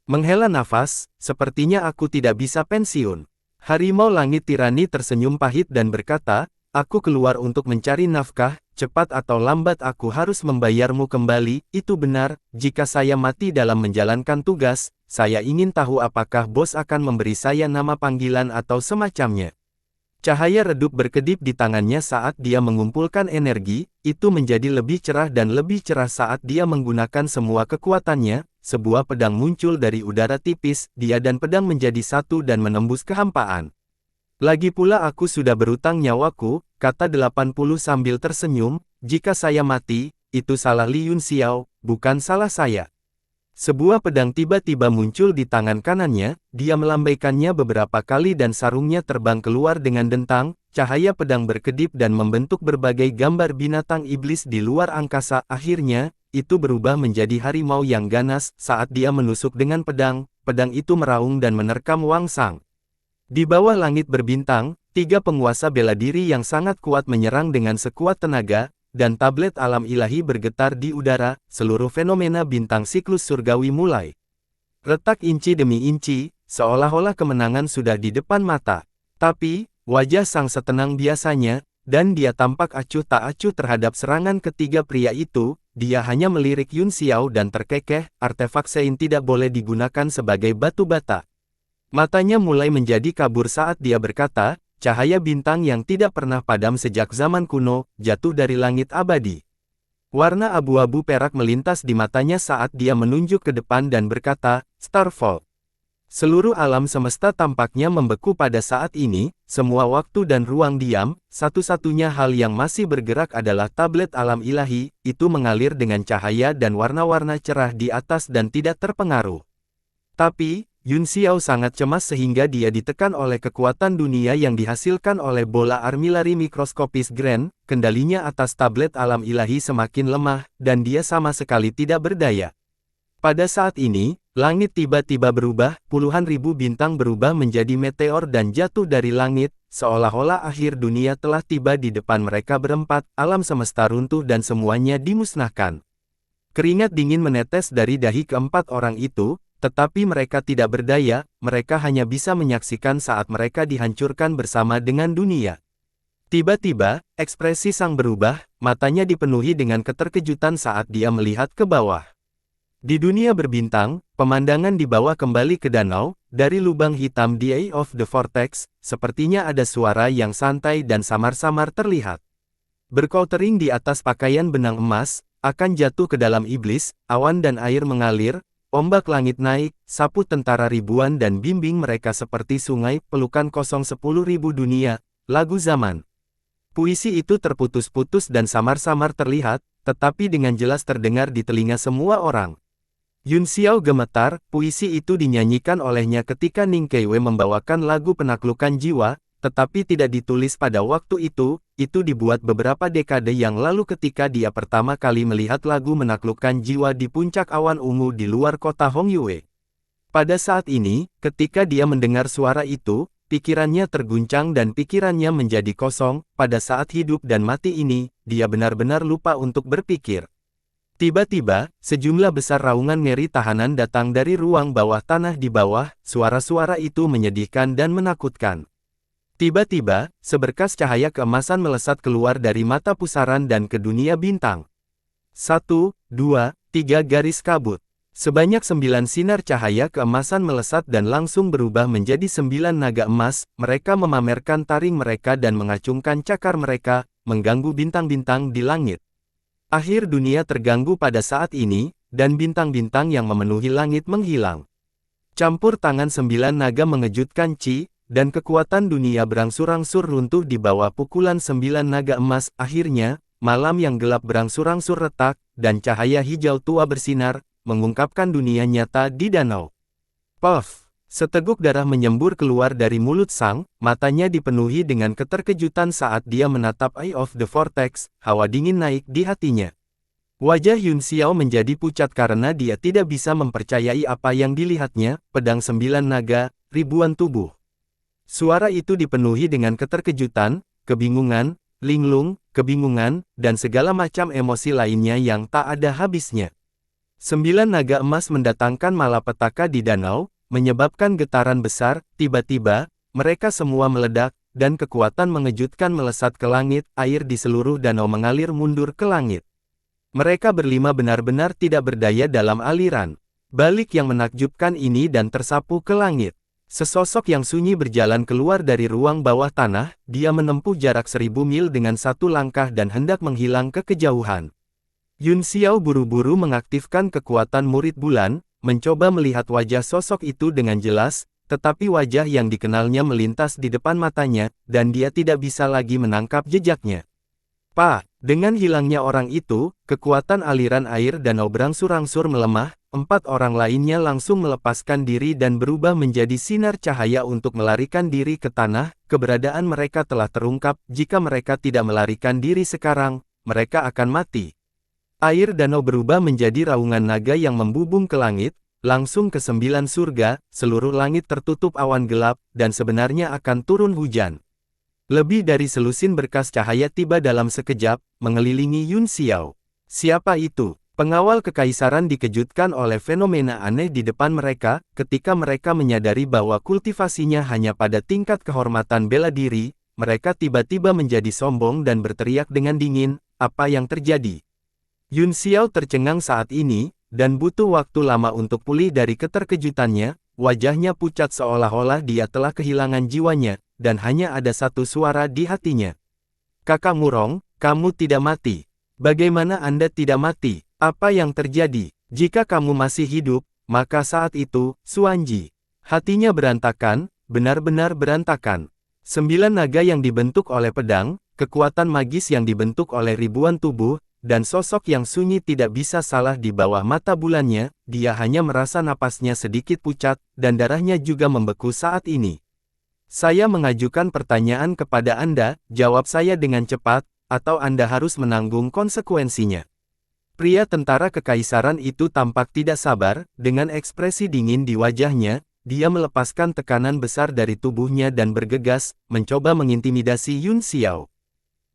Menghela nafas, sepertinya aku tidak bisa pensiun. Harimau Langit Tirani tersenyum pahit dan berkata, aku keluar untuk mencari nafkah, cepat atau lambat aku harus membayarmu kembali. Itu benar, jika saya mati dalam menjalankan tugas, saya ingin tahu apakah bos akan memberi saya nama panggilan atau semacamnya. Cahaya redup berkedip di tangannya saat dia mengumpulkan energi, itu menjadi lebih cerah dan lebih cerah saat dia menggunakan semua kekuatannya. Sebuah pedang muncul dari udara tipis, dia dan pedang menjadi satu dan menembus kehampaan. Lagi pula aku sudah berutang nyawaku, kata 80 sambil tersenyum, jika saya mati, itu salah Li Yunxiao, bukan salah saya. Sebuah pedang tiba-tiba muncul di tangan kanannya, dia melambaikannya beberapa kali dan sarungnya terbang keluar dengan dentang, cahaya pedang berkedip dan membentuk berbagai gambar binatang iblis di luar angkasa. Akhirnya, itu berubah menjadi harimau yang ganas. Saat dia menusuk dengan pedang, pedang itu meraung dan menerkam Wang Sang. Di bawah langit berbintang, 3 penguasa bela diri yang sangat kuat menyerang dengan sekuat tenaga, dan tablet alam ilahi bergetar di udara. Seluruh fenomena bintang siklus surgawi mulai retak inci demi inci, seolah-olah kemenangan sudah di depan mata. Tapi, wajah Sang setenang biasanya, dan dia tampak acuh tak acuh terhadap serangan ketiga pria itu. Dia hanya melirik Yunxiao dan terkekeh, artefak Sein tidak boleh digunakan sebagai batu bata. Matanya mulai menjadi kabur saat dia berkata, cahaya bintang yang tidak pernah padam sejak zaman kuno, jatuh dari langit abadi. Warna abu-abu perak melintas di matanya saat dia menunjuk ke depan dan berkata, Starfall. Seluruh alam semesta tampaknya membeku pada saat ini, semua waktu dan ruang diam, satu-satunya hal yang masih bergerak adalah tablet alam ilahi, itu mengalir dengan cahaya dan warna-warna cerah di atas dan tidak terpengaruh. Tapi, Yunxiao sangat cemas sehingga dia ditekan oleh kekuatan dunia yang dihasilkan oleh bola armilari mikroskopis Grand, kendalinya atas tablet alam ilahi semakin lemah, dan dia sama sekali tidak berdaya. Pada saat ini, langit tiba-tiba berubah, puluhan ribu bintang berubah menjadi meteor dan jatuh dari langit, seolah-olah akhir dunia telah tiba di depan mereka berempat, alam semesta runtuh dan semuanya dimusnahkan. Keringat dingin menetes dari dahi keempat orang itu, tetapi mereka tidak berdaya, mereka hanya bisa menyaksikan saat mereka dihancurkan bersama dengan dunia. Tiba-tiba, ekspresi Sang berubah, matanya dipenuhi dengan keterkejutan saat dia melihat ke bawah. Di dunia berbintang, pemandangan di bawah kembali ke danau, dari lubang hitam di Eye of the Vortex, sepertinya ada suara yang santai dan samar-samar terlihat. Berkautering di atas pakaian benang emas, akan jatuh ke dalam iblis, awan dan air mengalir, ombak langit naik, sapu tentara ribuan dan bimbing mereka seperti sungai, pelukan kosong 10.000 dunia, lagu zaman. Puisi itu terputus-putus dan samar-samar terlihat, tetapi dengan jelas terdengar di telinga semua orang. Yunxiao gemetar, puisi itu dinyanyikan olehnya ketika Ning Keiwei membawakan lagu penaklukan jiwa, tetapi tidak ditulis pada waktu itu dibuat beberapa dekade yang lalu ketika dia pertama kali melihat lagu menaklukkan jiwa di puncak awan ungu di luar kota Hongyue. Pada saat ini, ketika dia mendengar suara itu, pikirannya terguncang dan pikirannya menjadi kosong. Pada saat hidup dan mati ini, dia benar-benar lupa untuk berpikir. Tiba-tiba, sejumlah besar raungan ngeri tahanan datang dari ruang bawah tanah di bawah, suara-suara itu menyedihkan dan menakutkan. Tiba-tiba, seberkas cahaya keemasan melesat keluar dari mata pusaran dan ke dunia bintang. 1, 2, 3 garis kabut. Sebanyak 9 sinar cahaya keemasan melesat dan langsung berubah menjadi 9 naga emas, mereka memamerkan taring mereka dan mengacungkan cakar mereka, mengganggu bintang-bintang di langit. Akhir dunia terganggu pada saat ini, dan bintang-bintang yang memenuhi langit menghilang. Campur tangan 9 naga mengejutkan Qi, dan kekuatan dunia berangsur-angsur runtuh di bawah pukulan 9 naga emas. Akhirnya, malam yang gelap berangsur-angsur retak, dan cahaya hijau tua bersinar, mengungkapkan dunia nyata di danau. Puff! Seteguk darah menyembur keluar dari mulut Sang, matanya dipenuhi dengan keterkejutan saat dia menatap Eye of the Vortex, hawa dingin naik di hatinya. Wajah Yunxiao menjadi pucat karena dia tidak bisa mempercayai apa yang dilihatnya, pedang 9 naga, ribuan tubuh. Suara itu dipenuhi dengan keterkejutan, kebingungan, linglung, kebingungan, dan segala macam emosi lainnya yang tak ada habisnya. 9 naga emas mendatangkan malapetaka di danau, menyebabkan getaran besar. Tiba-tiba, mereka semua meledak, dan kekuatan mengejutkan melesat ke langit. Air di seluruh danau mengalir mundur ke langit. Mereka berlima benar-benar tidak berdaya dalam aliran balik yang menakjubkan ini dan tersapu ke langit. Sesosok yang sunyi berjalan keluar dari ruang bawah tanah. Dia menempuh jarak 1000 mil dengan satu langkah dan hendak menghilang ke kejauhan. Yun Xiao buru-buru mengaktifkan kekuatan murid bulan, mencoba melihat wajah sosok itu dengan jelas, tetapi wajah yang dikenalnya melintas di depan matanya, dan dia tidak bisa lagi menangkap jejaknya. Dengan hilangnya orang itu, kekuatan aliran air danau berangsur-angsur melemah. 4 orang lainnya langsung melepaskan diri dan berubah menjadi sinar cahaya untuk melarikan diri ke tanah. Keberadaan mereka telah terungkap. Jika mereka tidak melarikan diri sekarang, mereka akan mati. Air danau berubah menjadi raungan naga yang membubung ke langit, langsung ke 9 surga. Seluruh langit tertutup awan gelap, dan sebenarnya akan turun hujan. Lebih dari selusin berkas cahaya tiba dalam sekejap, mengelilingi Yun Xiao. Siapa itu? Pengawal kekaisaran dikejutkan oleh fenomena aneh di depan mereka, ketika mereka menyadari bahwa kultivasinya hanya pada tingkat kehormatan bela diri. Mereka tiba-tiba menjadi sombong dan berteriak dengan dingin, "Apa yang terjadi?" Yun Xiao tercengang saat ini, dan butuh waktu lama untuk pulih dari keterkejutannya. Wajahnya pucat seolah-olah dia telah kehilangan jiwanya, dan hanya ada satu suara di hatinya. "Kakak Murong, kamu tidak mati. Bagaimana Anda tidak mati? Apa yang terjadi? Jika kamu masih hidup, maka saat itu, Suanji." Hatinya berantakan, benar-benar berantakan. 9 naga yang dibentuk oleh pedang, kekuatan magis yang dibentuk oleh ribuan tubuh, dan sosok yang sunyi tidak bisa salah di bawah mata bulannya. Dia hanya merasa napasnya sedikit pucat, dan darahnya juga membeku saat ini. "Saya mengajukan pertanyaan kepada Anda, jawab saya dengan cepat, atau Anda harus menanggung konsekuensinya." Pria tentara kekaisaran itu tampak tidak sabar. Dengan ekspresi dingin di wajahnya, dia melepaskan tekanan besar dari tubuhnya dan bergegas, mencoba mengintimidasi Yun Xiao.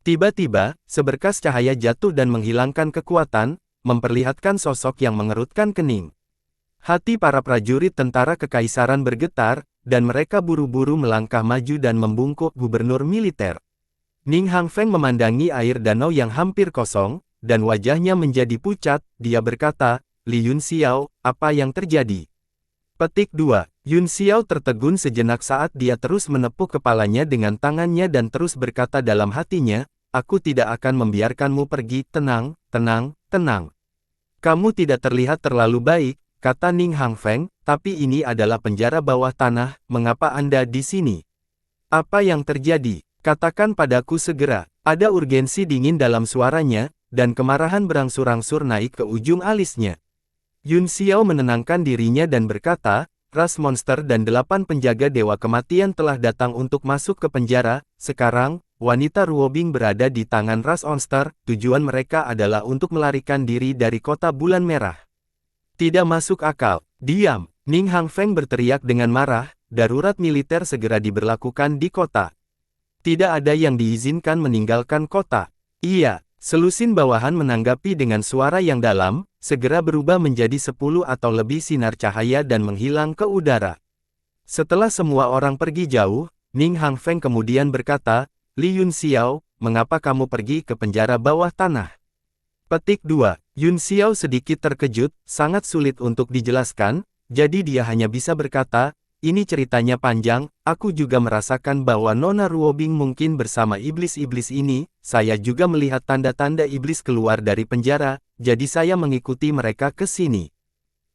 Tiba-tiba, seberkas cahaya jatuh dan menghilangkan kekuatan, memperlihatkan sosok yang mengerutkan kening. Hati para prajurit tentara kekaisaran bergetar, dan mereka buru-buru melangkah maju dan membungkuk gubernur militer. Ning Hangfeng memandangi air danau yang hampir kosong, dan wajahnya menjadi pucat. Dia berkata, "Li Yun Xiao, apa yang terjadi?" Petik 2. Yun Xiao tertegun sejenak saat dia terus menepuk kepalanya dengan tangannya dan terus berkata dalam hatinya, "Aku tidak akan membiarkanmu pergi." "Tenang, tenang, tenang. Kamu tidak terlihat terlalu baik," kata Ning Hangfeng, "tapi ini adalah penjara bawah tanah. Mengapa Anda di sini? Apa yang terjadi? Katakan padaku segera." Ada urgensi dingin dalam suaranya, dan kemarahan berangsur-angsur naik ke ujung alisnya. Yun Xiao menenangkan dirinya dan berkata, "Ras monster dan 8 penjaga dewa kematian telah datang untuk masuk ke penjara. Sekarang, wanita Ruobing berada di tangan ras monster. Tujuan mereka adalah untuk melarikan diri dari kota bulan merah." "Tidak masuk akal. Diam!" Ning Hangfeng berteriak dengan marah. "Darurat militer segera diberlakukan di kota. Tidak ada yang diizinkan meninggalkan kota." "Iya." Selusin bawahan menanggapi dengan suara yang dalam, segera berubah menjadi 10 atau lebih sinar cahaya dan menghilang ke udara. Setelah semua orang pergi jauh, Ning Hangfeng kemudian berkata, "Li Yun Xiao, mengapa kamu pergi ke penjara bawah tanah?" Petik 2. Yun Xiao sedikit terkejut, sangat sulit untuk dijelaskan, jadi dia hanya bisa berkata, "Ini ceritanya panjang, aku juga merasakan bahwa Nona Ruobing mungkin bersama iblis-iblis ini, saya juga melihat tanda-tanda iblis keluar dari penjara, jadi saya mengikuti mereka ke sini."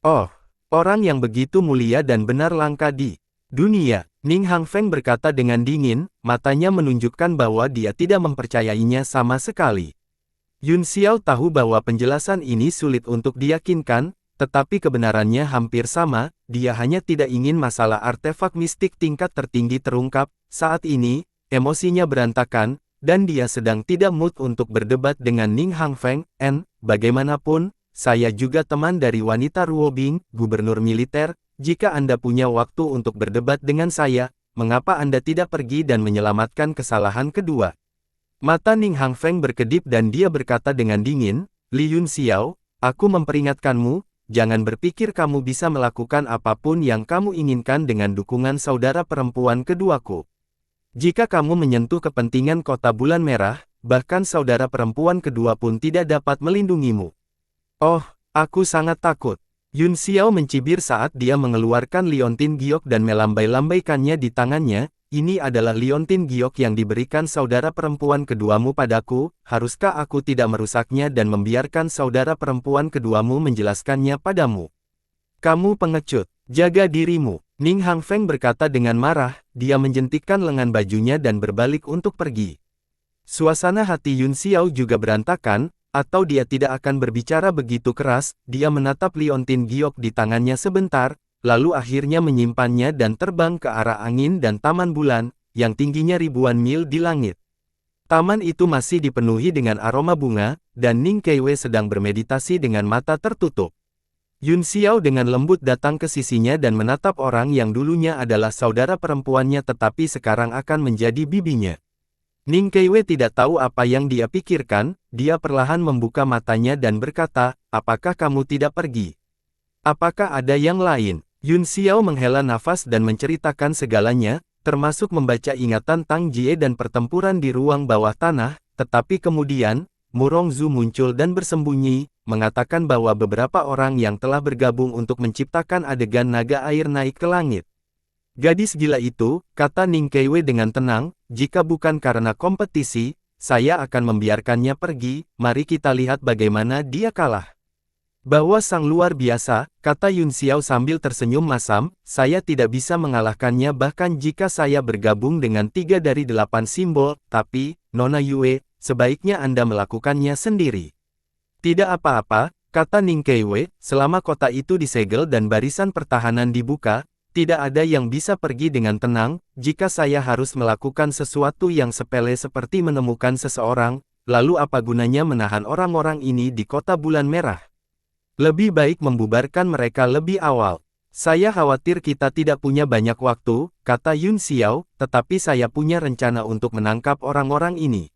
"Oh, orang yang begitu mulia dan benar langka di dunia," Ning Hangfeng berkata dengan dingin, matanya menunjukkan bahwa dia tidak mempercayainya sama sekali. Yun Xiao tahu bahwa penjelasan ini sulit untuk diyakinkan, tetapi kebenarannya hampir sama. Dia hanya tidak ingin masalah artefak mistik tingkat tertinggi terungkap. Saat ini, emosinya berantakan, dan dia sedang tidak mood untuk berdebat dengan Ning Hangfeng. Bagaimanapun, saya juga teman dari wanita Ruobing, gubernur militer. Jika Anda punya waktu untuk berdebat dengan saya, mengapa Anda tidak pergi dan menyelamatkan kesalahan kedua? Mata Ning Hangfeng berkedip dan dia berkata dengan dingin, Li Yunxiao, aku memperingatkanmu, jangan berpikir kamu bisa melakukan apapun yang kamu inginkan dengan dukungan saudara perempuan keduaku. Jika kamu menyentuh kepentingan kota bulan merah, bahkan saudara perempuan kedua pun tidak dapat melindungimu. Oh, aku sangat takut. Yun Xiao mencibir saat dia mengeluarkan liontin giok dan melambai-lambaikannya di tangannya. Ini adalah liontin giok yang diberikan saudara perempuan keduamu padaku, haruskah aku tidak merusaknya dan membiarkan saudara perempuan keduamu menjelaskannya padamu? Kamu pengecut, jaga dirimu. Ning Hangfeng berkata dengan marah, dia menjentikkan lengan bajunya dan berbalik untuk pergi. Suasana hati Yun Xiao juga berantakan, atau dia tidak akan berbicara begitu keras, dia menatap liontin giok di tangannya sebentar, lalu akhirnya menyimpannya dan terbang ke arah angin dan taman bulan, yang tingginya ribuan mil di langit. Taman itu masih dipenuhi dengan aroma bunga, dan Ning Keiwei sedang bermeditasi dengan mata tertutup. Yun Xiao dengan lembut datang ke sisinya dan menatap orang yang dulunya adalah saudara perempuannya tetapi sekarang akan menjadi bibinya. Ning Keiwei tidak tahu apa yang dia pikirkan, dia perlahan membuka matanya dan berkata, apakah kamu tidak pergi? Apakah ada yang lain? Yun Xiao menghela nafas dan menceritakan segalanya, termasuk membaca ingatan Tang Jie dan pertempuran di ruang bawah tanah, tetapi kemudian, Murong Zhu muncul dan bersembunyi, mengatakan bahwa beberapa orang yang telah bergabung untuk menciptakan adegan naga air naik ke langit. Gadis gila itu, kata Ning Keiwei dengan tenang, jika bukan karena kompetisi, saya akan membiarkannya pergi, mari kita lihat bagaimana dia kalah. Bahwa sang luar biasa, kata Yun Xiao sambil tersenyum masam, saya tidak bisa mengalahkannya bahkan jika saya bergabung dengan 3 dari 8 simbol, tapi, Nona Yue, sebaiknya Anda melakukannya sendiri. Tidak apa-apa, kata Ning Keiwei, selama kota itu disegel dan barisan pertahanan dibuka, tidak ada yang bisa pergi dengan tenang, jika saya harus melakukan sesuatu yang sepele seperti menemukan seseorang, lalu apa gunanya menahan orang-orang ini di kota bulan merah? Lebih baik membubarkan mereka lebih awal. Saya khawatir kita tidak punya banyak waktu, kata Yun Xiao, tetapi saya punya rencana untuk menangkap orang-orang ini.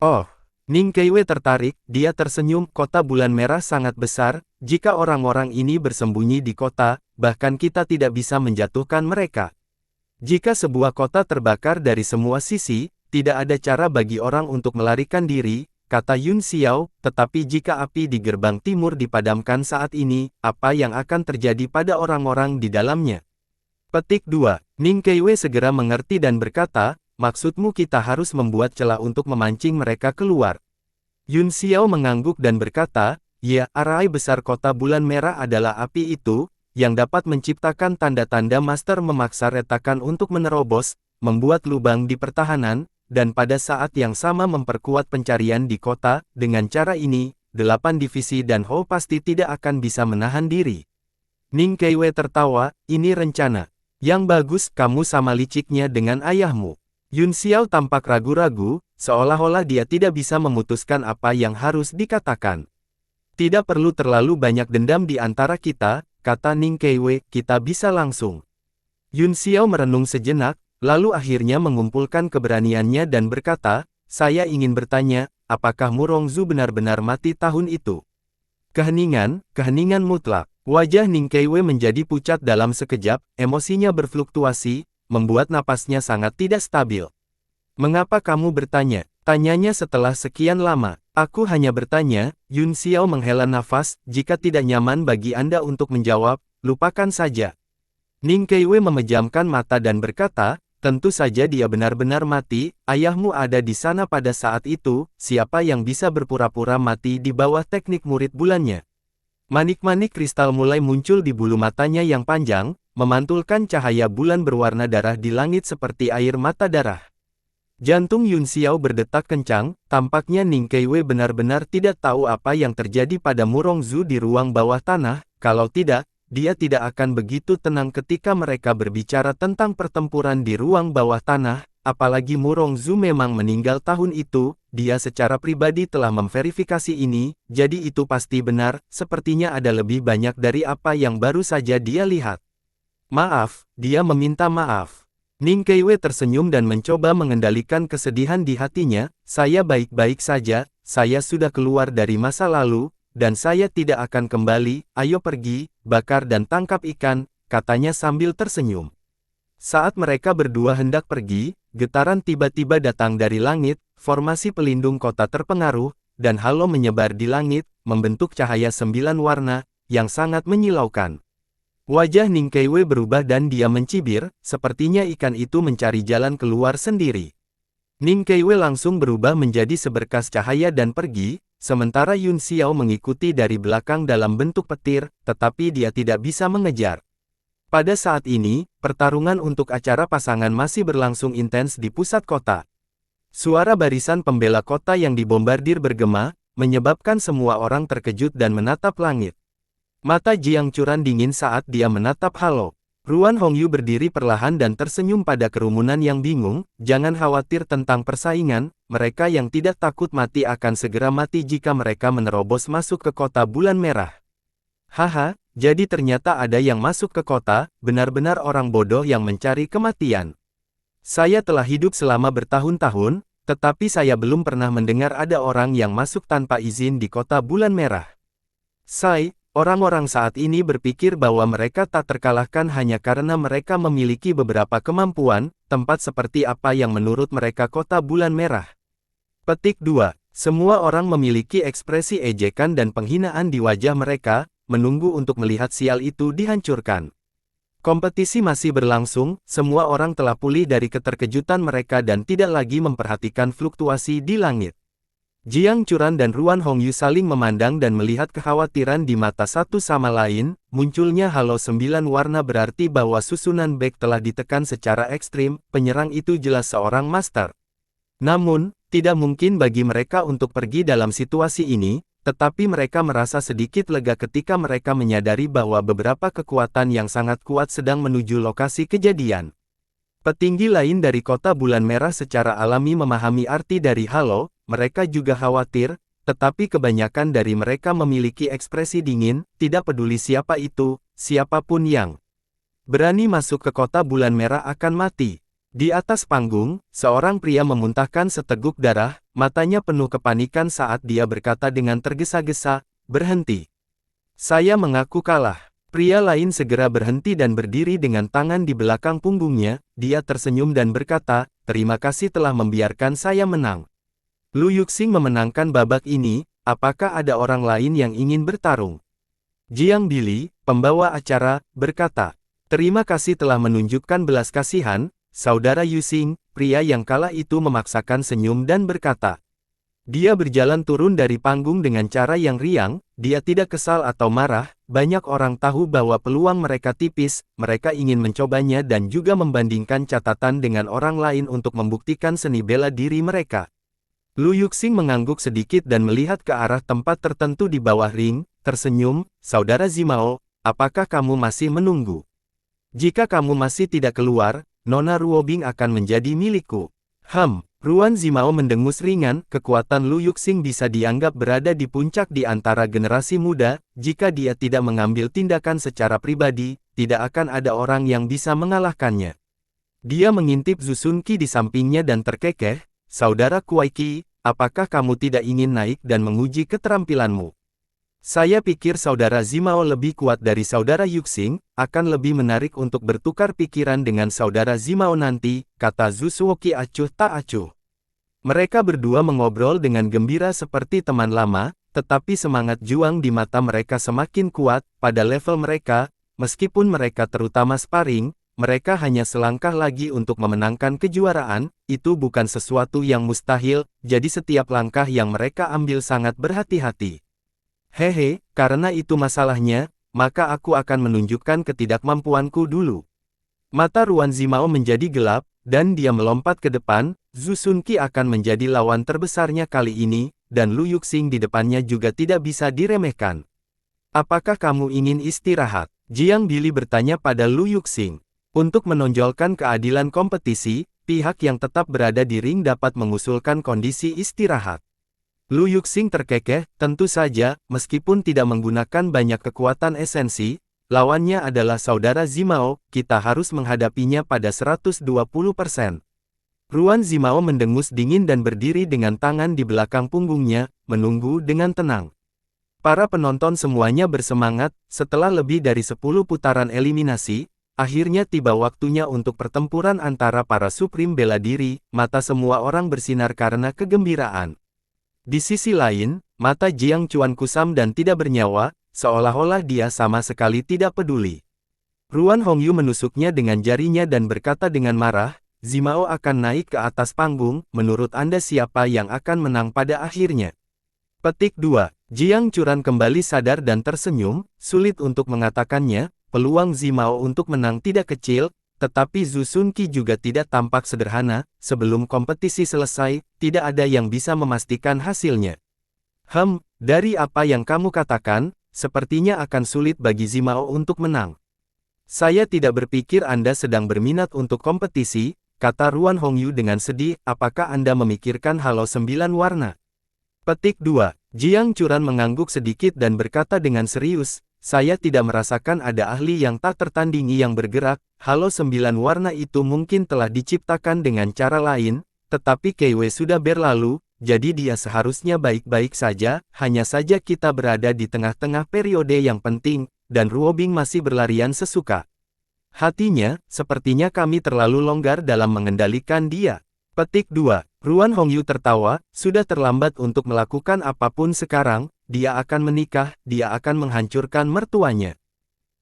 Oh, Ning Keiwei tertarik, dia tersenyum, kota bulan merah sangat besar, jika orang-orang ini bersembunyi di kota, bahkan kita tidak bisa menjatuhkan mereka. Jika sebuah kota terbakar dari semua sisi, tidak ada cara bagi orang untuk melarikan diri, kata Yun Xiao, tetapi jika api di gerbang timur dipadamkan saat ini, apa yang akan terjadi pada orang-orang di dalamnya? Petik 2. Ning Keiwei segera mengerti dan berkata, maksudmu kita harus membuat celah untuk memancing mereka keluar. Yun Xiao mengangguk dan berkata, ya, arai besar kota bulan merah adalah api itu, yang dapat menciptakan tanda-tanda master memaksa retakan untuk menerobos, membuat lubang di pertahanan, dan pada saat yang sama memperkuat pencarian di kota. Dengan cara ini, 8 divisi dan Hou pasti tidak akan bisa menahan diri. Ning Keiwei tertawa, ini rencana. Yang bagus, kamu sama liciknya dengan ayahmu. Yun Xiao tampak ragu-ragu, seolah-olah dia tidak bisa memutuskan apa yang harus dikatakan. Tidak perlu terlalu banyak dendam di antara kita, kata Ning Keiwei, kita bisa langsung. Yun Xiao merenung sejenak, lalu akhirnya mengumpulkan keberaniannya dan berkata, saya ingin bertanya, apakah Murong Zhu benar-benar mati tahun itu? Keheningan mutlak. Wajah Ning Keiwei menjadi pucat dalam sekejap, emosinya berfluktuasi, membuat napasnya sangat tidak stabil. Mengapa kamu bertanya? Tanyanya setelah sekian lama. Aku hanya bertanya, Yun Xiao menghela nafas, jika tidak nyaman bagi Anda untuk menjawab, lupakan saja. Ning Keiwei memejamkan mata dan berkata, tentu saja dia benar-benar mati, ayahmu ada di sana pada saat itu, siapa yang bisa berpura-pura mati di bawah teknik murid bulannya? Manik-manik kristal mulai muncul di bulu matanya yang panjang, memantulkan cahaya bulan berwarna darah di langit seperti air mata darah. Jantung Yun Xiao berdetak kencang, tampaknya Ning Keiwei benar-benar tidak tahu apa yang terjadi pada Murong Zhu di ruang bawah tanah, kalau tidak, dia tidak akan begitu tenang ketika mereka berbicara tentang pertempuran di ruang bawah tanah, apalagi Murong Zhu memang meninggal tahun itu, dia secara pribadi telah memverifikasi ini, jadi itu pasti benar, sepertinya ada lebih banyak dari apa yang baru saja dia lihat. Maaf, dia meminta maaf. Ning Keiwei tersenyum dan mencoba mengendalikan kesedihan di hatinya, saya baik-baik saja, saya sudah keluar dari masa lalu, dan saya tidak akan kembali, ayo pergi, bakar dan tangkap ikan, katanya sambil tersenyum. Saat mereka berdua hendak pergi, getaran tiba-tiba datang dari langit, formasi pelindung kota terpengaruh, dan halo menyebar di langit, membentuk cahaya 9 warna, yang sangat menyilaukan. Wajah Ning Keiwei berubah dan dia mencibir, sepertinya ikan itu mencari jalan keluar sendiri. Ning Keiwei langsung berubah menjadi seberkas cahaya dan pergi, sementara Yun Xiao mengikuti dari belakang dalam bentuk petir, tetapi dia tidak bisa mengejar. Pada saat ini, pertarungan untuk acara pasangan masih berlangsung intens di pusat kota. Suara barisan pembela kota yang dibombardir bergema, menyebabkan semua orang terkejut dan menatap langit. Mata Jiang Churan dingin saat dia menatap Halo. Ruan Hongyu berdiri perlahan dan tersenyum pada kerumunan yang bingung, jangan khawatir tentang persaingan, mereka yang tidak takut mati akan segera mati jika mereka menerobos masuk ke kota bulan merah. Haha, jadi ternyata ada yang masuk ke kota, benar-benar orang bodoh yang mencari kematian. Saya telah hidup selama bertahun-tahun, tetapi saya belum pernah mendengar ada orang yang masuk tanpa izin di kota bulan merah. Orang-orang saat ini berpikir bahwa mereka tak terkalahkan hanya karena mereka memiliki beberapa kemampuan, tempat seperti apa yang menurut mereka kota bulan merah. Petik 2. Semua orang memiliki ekspresi ejekan dan penghinaan di wajah mereka, menunggu untuk melihat sial itu dihancurkan. Kompetisi masih berlangsung, semua orang telah pulih dari keterkejutan mereka dan tidak lagi memperhatikan fluktuasi di langit. Jiang Churan dan Ruan Hongyu saling memandang dan melihat kekhawatiran di mata satu sama lain, munculnya halo 9 warna berarti bahwa susunan back telah ditekan secara ekstrim, penyerang itu jelas seorang master. Namun, tidak mungkin bagi mereka untuk pergi dalam situasi ini, tetapi mereka merasa sedikit lega ketika mereka menyadari bahwa beberapa kekuatan yang sangat kuat sedang menuju lokasi kejadian. Petinggi lain dari kota bulan merah secara alami memahami arti dari halo, mereka juga khawatir, tetapi kebanyakan dari mereka memiliki ekspresi dingin, tidak peduli siapa itu, siapapun yang berani masuk ke kota bulan merah akan mati. Di atas panggung, seorang pria memuntahkan seteguk darah, matanya penuh kepanikan saat dia berkata dengan tergesa-gesa, berhenti. Saya mengaku kalah. Pria lain segera berhenti dan berdiri dengan tangan di belakang punggungnya, dia tersenyum dan berkata, terima kasih telah membiarkan saya menang. Lu Yuxing memenangkan babak ini, apakah ada orang lain yang ingin bertarung? Jiang Bili, pembawa acara, berkata, terima kasih telah menunjukkan belas kasihan, saudara Yuxing. Pria yang kalah itu memaksakan senyum dan berkata. Dia berjalan turun dari panggung dengan cara yang riang, dia tidak kesal atau marah, banyak orang tahu bahwa peluang mereka tipis, mereka ingin mencobanya dan juga membandingkan catatan dengan orang lain untuk membuktikan seni bela diri mereka. Lu Yuxing mengangguk sedikit dan melihat ke arah tempat tertentu di bawah ring, tersenyum, saudara Zimao, apakah kamu masih menunggu? Jika kamu masih tidak keluar, Nona Ruobing akan menjadi milikku. Ruan Zimao mendengus ringan, kekuatan Lu Yuxing bisa dianggap berada di puncak di antara generasi muda, jika dia tidak mengambil tindakan secara pribadi, tidak akan ada orang yang bisa mengalahkannya. Dia mengintip Zusunki di sampingnya dan terkekeh, saudara Kuaiki, apakah kamu tidak ingin naik dan menguji keterampilanmu? Saya pikir saudara Zimao lebih kuat dari saudara Yuxing, akan lebih menarik untuk bertukar pikiran dengan saudara Zimao nanti, kata Zusuoki acuh tak acuh. Mereka berdua mengobrol dengan gembira seperti teman lama, tetapi semangat juang di mata mereka semakin kuat, pada level mereka, meskipun mereka terutama sparring, mereka hanya selangkah lagi untuk memenangkan kejuaraan, itu bukan sesuatu yang mustahil, jadi setiap langkah yang mereka ambil sangat berhati-hati. Hehe, karena itu masalahnya, maka aku akan menunjukkan ketidakmampuanku dulu. Mata Ruan Zimao menjadi gelap, dan dia melompat ke depan, Zusunki akan menjadi lawan terbesarnya kali ini, dan Lu Yuxing di depannya juga tidak bisa diremehkan. Apakah kamu ingin istirahat? Jiang Bili bertanya pada Lu Yuxing. Untuk menonjolkan keadilan kompetisi, pihak yang tetap berada di ring dapat mengusulkan kondisi istirahat. Lu Yuxing terkekeh, tentu saja, meskipun tidak menggunakan banyak kekuatan esensi, lawannya adalah saudara Zimao, kita harus menghadapinya pada 120%. Ruan Zimao mendengus dingin dan berdiri dengan tangan di belakang punggungnya, menunggu dengan tenang. Para penonton semuanya bersemangat, setelah lebih dari 10 putaran eliminasi, akhirnya tiba waktunya untuk pertempuran antara para Supreme bela diri, mata semua orang bersinar karena kegembiraan. Di sisi lain, mata Jiang Chuan kusam dan tidak bernyawa, seolah-olah dia sama sekali tidak peduli. Ruan Hongyu menusuknya dengan jarinya dan berkata dengan marah, Zimao akan naik ke atas panggung, menurut Anda siapa yang akan menang pada akhirnya? Petik 2. Jiang Chuan kembali sadar dan tersenyum, sulit untuk mengatakannya, peluang Zimao untuk menang tidak kecil, tetapi Zhu Xunqi juga tidak tampak sederhana, sebelum kompetisi selesai, tidak ada yang bisa memastikan hasilnya. Dari apa yang kamu katakan, sepertinya akan sulit bagi Zimao untuk menang. Saya tidak berpikir Anda sedang berminat untuk kompetisi, kata Ruan Hongyu dengan sedih, apakah Anda memikirkan Halo 9 warna? Petik 2. Jiang Chuan mengangguk sedikit dan berkata dengan serius, saya tidak merasakan ada ahli yang tak tertandingi yang bergerak, Halo 9 warna itu mungkin telah diciptakan dengan cara lain, tetapi Keiwei sudah berlalu, jadi dia seharusnya baik-baik saja, hanya saja kita berada di tengah-tengah periode yang penting, dan Ruobing masih berlarian sesuka hatinya, sepertinya kami terlalu longgar dalam mengendalikan dia. Petik 2. Ruan Hongyu tertawa, sudah terlambat untuk melakukan apapun sekarang, dia akan menikah, dia akan menghancurkan mertuanya.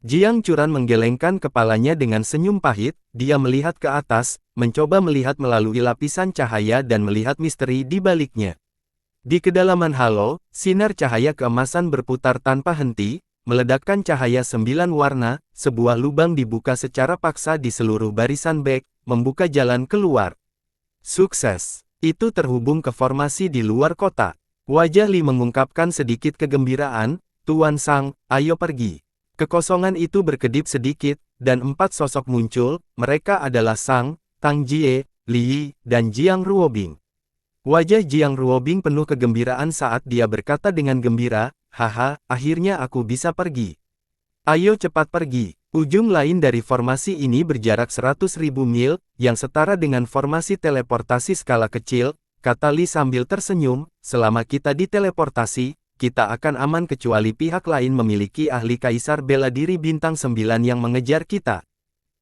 Jiang Chuan menggelengkan kepalanya dengan senyum pahit, dia melihat ke atas, mencoba melihat melalui lapisan cahaya dan melihat misteri di baliknya. Di kedalaman halo, sinar cahaya keemasan berputar tanpa henti, meledakkan cahaya 9 warna, sebuah lubang dibuka secara paksa di seluruh barisan back, membuka jalan keluar. Sukses! Itu terhubung ke formasi di luar kota. Wajah Li mengungkapkan sedikit kegembiraan, Tuan Sang, ayo pergi. Kekosongan itu berkedip sedikit, dan 4 sosok muncul, mereka adalah Sang, Tang Jie, Li, dan Jiang Ruobing. Wajah Jiang Ruobing penuh kegembiraan saat dia berkata dengan gembira, haha, akhirnya aku bisa pergi. Ayo cepat pergi. Ujung lain dari formasi ini berjarak 100.000 mil, yang setara dengan formasi teleportasi skala kecil, kata Li sambil tersenyum, selama kita diteleportasi, kita akan aman kecuali pihak lain memiliki ahli kaisar bela diri bintang 9 yang mengejar kita.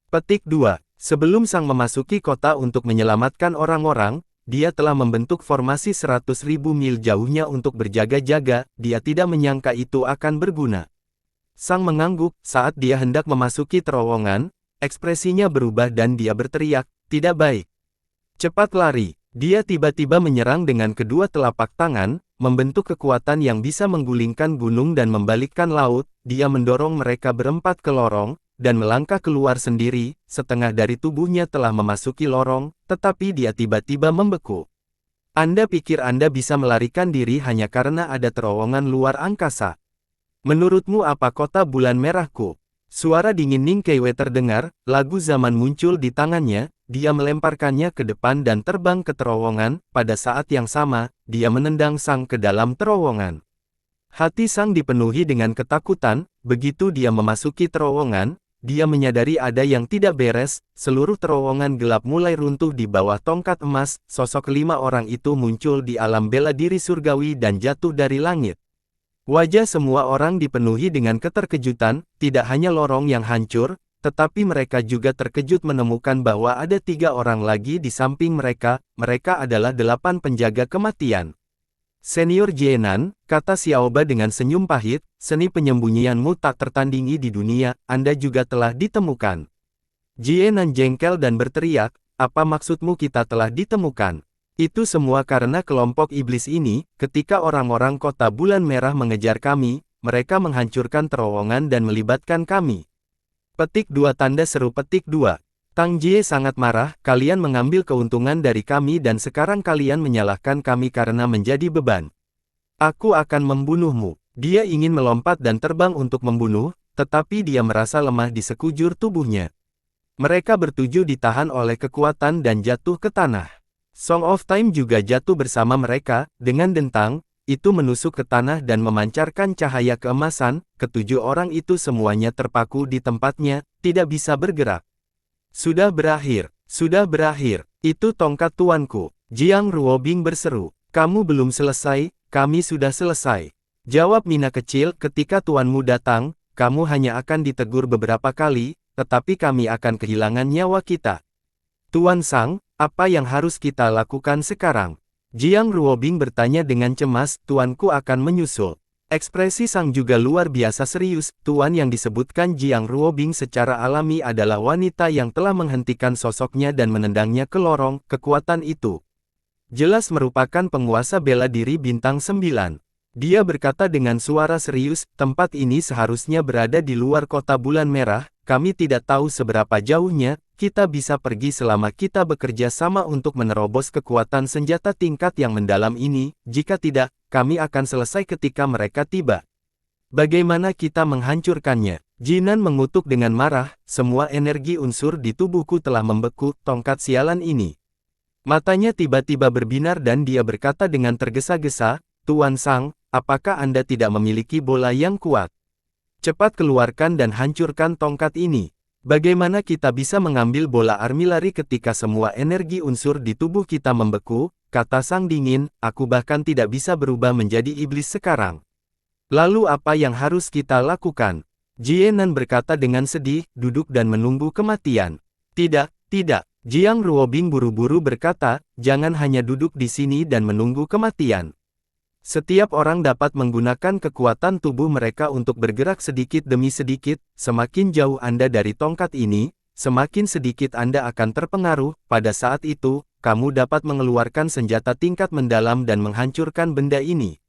Petik 2. Sebelum Sang memasuki kota untuk menyelamatkan orang-orang, dia telah membentuk formasi 100.000 mil jauhnya untuk berjaga-jaga, dia tidak menyangka itu akan berguna. Sang mengangguk, saat dia hendak memasuki terowongan, ekspresinya berubah dan dia berteriak, tidak baik. Cepat lari. Dia tiba-tiba menyerang dengan kedua telapak tangan, membentuk kekuatan yang bisa menggulingkan gunung dan membalikkan laut, dia mendorong mereka berempat ke lorong, dan melangkah keluar sendiri, setengah dari tubuhnya telah memasuki lorong, tetapi dia tiba-tiba membeku. Anda pikir Anda bisa melarikan diri hanya karena ada terowongan luar angkasa? Menurutmu apa kota bulan merahku? Suara dingin Ning Keiwei terdengar, lagu zaman muncul di tangannya, dia melemparkannya ke depan dan terbang ke terowongan, pada saat yang sama, dia menendang Sang ke dalam terowongan. Hati Sang dipenuhi dengan ketakutan, begitu dia memasuki terowongan, dia menyadari ada yang tidak beres, seluruh terowongan gelap mulai runtuh di bawah tongkat emas, sosok 5 orang itu muncul di alam bela diri surgawi dan jatuh dari langit. Wajah semua orang dipenuhi dengan keterkejutan, tidak hanya lorong yang hancur, tetapi mereka juga terkejut menemukan bahwa ada 3 orang lagi di samping mereka, mereka adalah 8 penjaga kematian. Senior Jienan, kata Xiaoba dengan senyum pahit, seni penyembunyianmu tak tertandingi di dunia, Anda juga telah ditemukan. Jienan jengkel dan berteriak, apa maksudmu kita telah ditemukan? Itu semua karena kelompok iblis ini, ketika orang-orang kota bulan merah mengejar kami, mereka menghancurkan terowongan dan melibatkan kami. Petik 2 tanda seru petik 2. Tang Jie sangat marah, kalian mengambil keuntungan dari kami dan sekarang kalian menyalahkan kami karena menjadi beban. Aku akan membunuhmu. Dia ingin melompat dan terbang untuk membunuh, tetapi dia merasa lemah di sekujur tubuhnya. Mereka bertujuh ditahan oleh kekuatan dan jatuh ke tanah. Song of Time juga jatuh bersama mereka, dengan dentang, itu menusuk ke tanah dan memancarkan cahaya keemasan. Ketujuh orang itu semuanya terpaku di tempatnya, tidak bisa bergerak. Sudah berakhir, sudah berakhir. Itu tongkat tuanku. Jiang Ruobing berseru. Kamu belum selesai, kami sudah selesai. Jawab Nina kecil, ketika tuanmu datang, kamu hanya akan ditegur beberapa kali, tetapi kami akan kehilangan nyawa kita. Tuan Sang, apa yang harus kita lakukan sekarang? Jiang Ruobing bertanya dengan cemas, tuanku akan menyusul. Ekspresi Sang juga luar biasa serius. Tuan yang disebutkan Jiang Ruobing secara alami adalah wanita yang telah menghentikan sosoknya dan menendangnya ke lorong. Kekuatan itu jelas merupakan penguasa bela diri bintang 9. Dia berkata dengan suara serius, tempat ini seharusnya berada di luar kota bulan merah. Kami tidak tahu seberapa jauhnya, kita bisa pergi selama kita bekerja sama untuk menerobos kekuatan senjata tingkat yang mendalam ini. Jika tidak, kami akan selesai ketika mereka tiba. Bagaimana kita menghancurkannya? Jinan mengutuk dengan marah, semua energi unsur di tubuhku telah membeku, tongkat sialan ini. Matanya tiba-tiba berbinar dan dia berkata dengan tergesa-gesa, Tuan Sang, apakah Anda tidak memiliki bola yang kuat? Cepat keluarkan dan hancurkan tongkat ini. Bagaimana kita bisa mengambil bola armilari ketika semua energi unsur di tubuh kita membeku? Kata Sang Dingin, aku bahkan tidak bisa berubah menjadi iblis sekarang. Lalu apa yang harus kita lakukan? Jienan berkata dengan sedih, duduk dan menunggu kematian. Tidak, tidak. Jiang Ruobing buru-buru berkata, jangan hanya duduk di sini dan menunggu kematian. Setiap orang dapat menggunakan kekuatan tubuh mereka untuk bergerak sedikit demi sedikit. Semakin jauh Anda dari tongkat ini, semakin sedikit Anda akan terpengaruh. Pada saat itu, kamu dapat mengeluarkan senjata tingkat mendalam dan menghancurkan benda ini.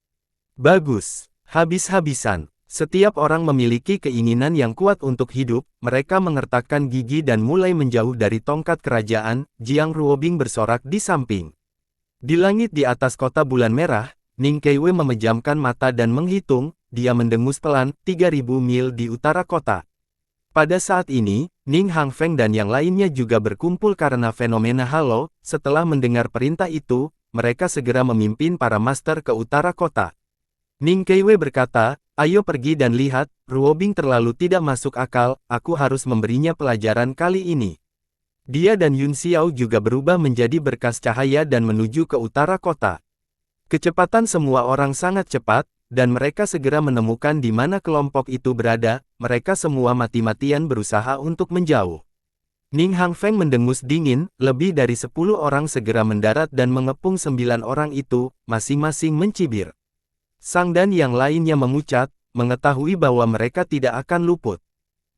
Bagus. Habis-habisan. Setiap orang memiliki keinginan yang kuat untuk hidup. Mereka mengertakkan gigi dan mulai menjauh dari tongkat kerajaan. Jiang Ruobing bersorak di samping. Di langit di atas kota bulan merah, Ning Keiwei memejamkan mata dan menghitung. Dia mendengus pelan, 3000 mil di utara kota. Pada saat ini, Ning Hangfeng dan yang lainnya juga berkumpul karena fenomena halo. Setelah mendengar perintah itu, mereka segera memimpin para master ke utara kota. Ning Keiwei berkata, ayo pergi dan lihat, Ruobing terlalu tidak masuk akal, aku harus memberinya pelajaran kali ini. Dia dan Yun Xiao juga berubah menjadi berkas cahaya dan menuju ke utara kota. Kecepatan semua orang sangat cepat, dan mereka segera menemukan di mana kelompok itu berada. Mereka semua mati-matian berusaha untuk menjauh. Ning Hangfeng mendengus dingin, lebih dari 10 orang segera mendarat dan mengepung 9 orang itu, masing-masing mencibir. Sang dan yang lainnya memucat, mengetahui bahwa mereka tidak akan luput.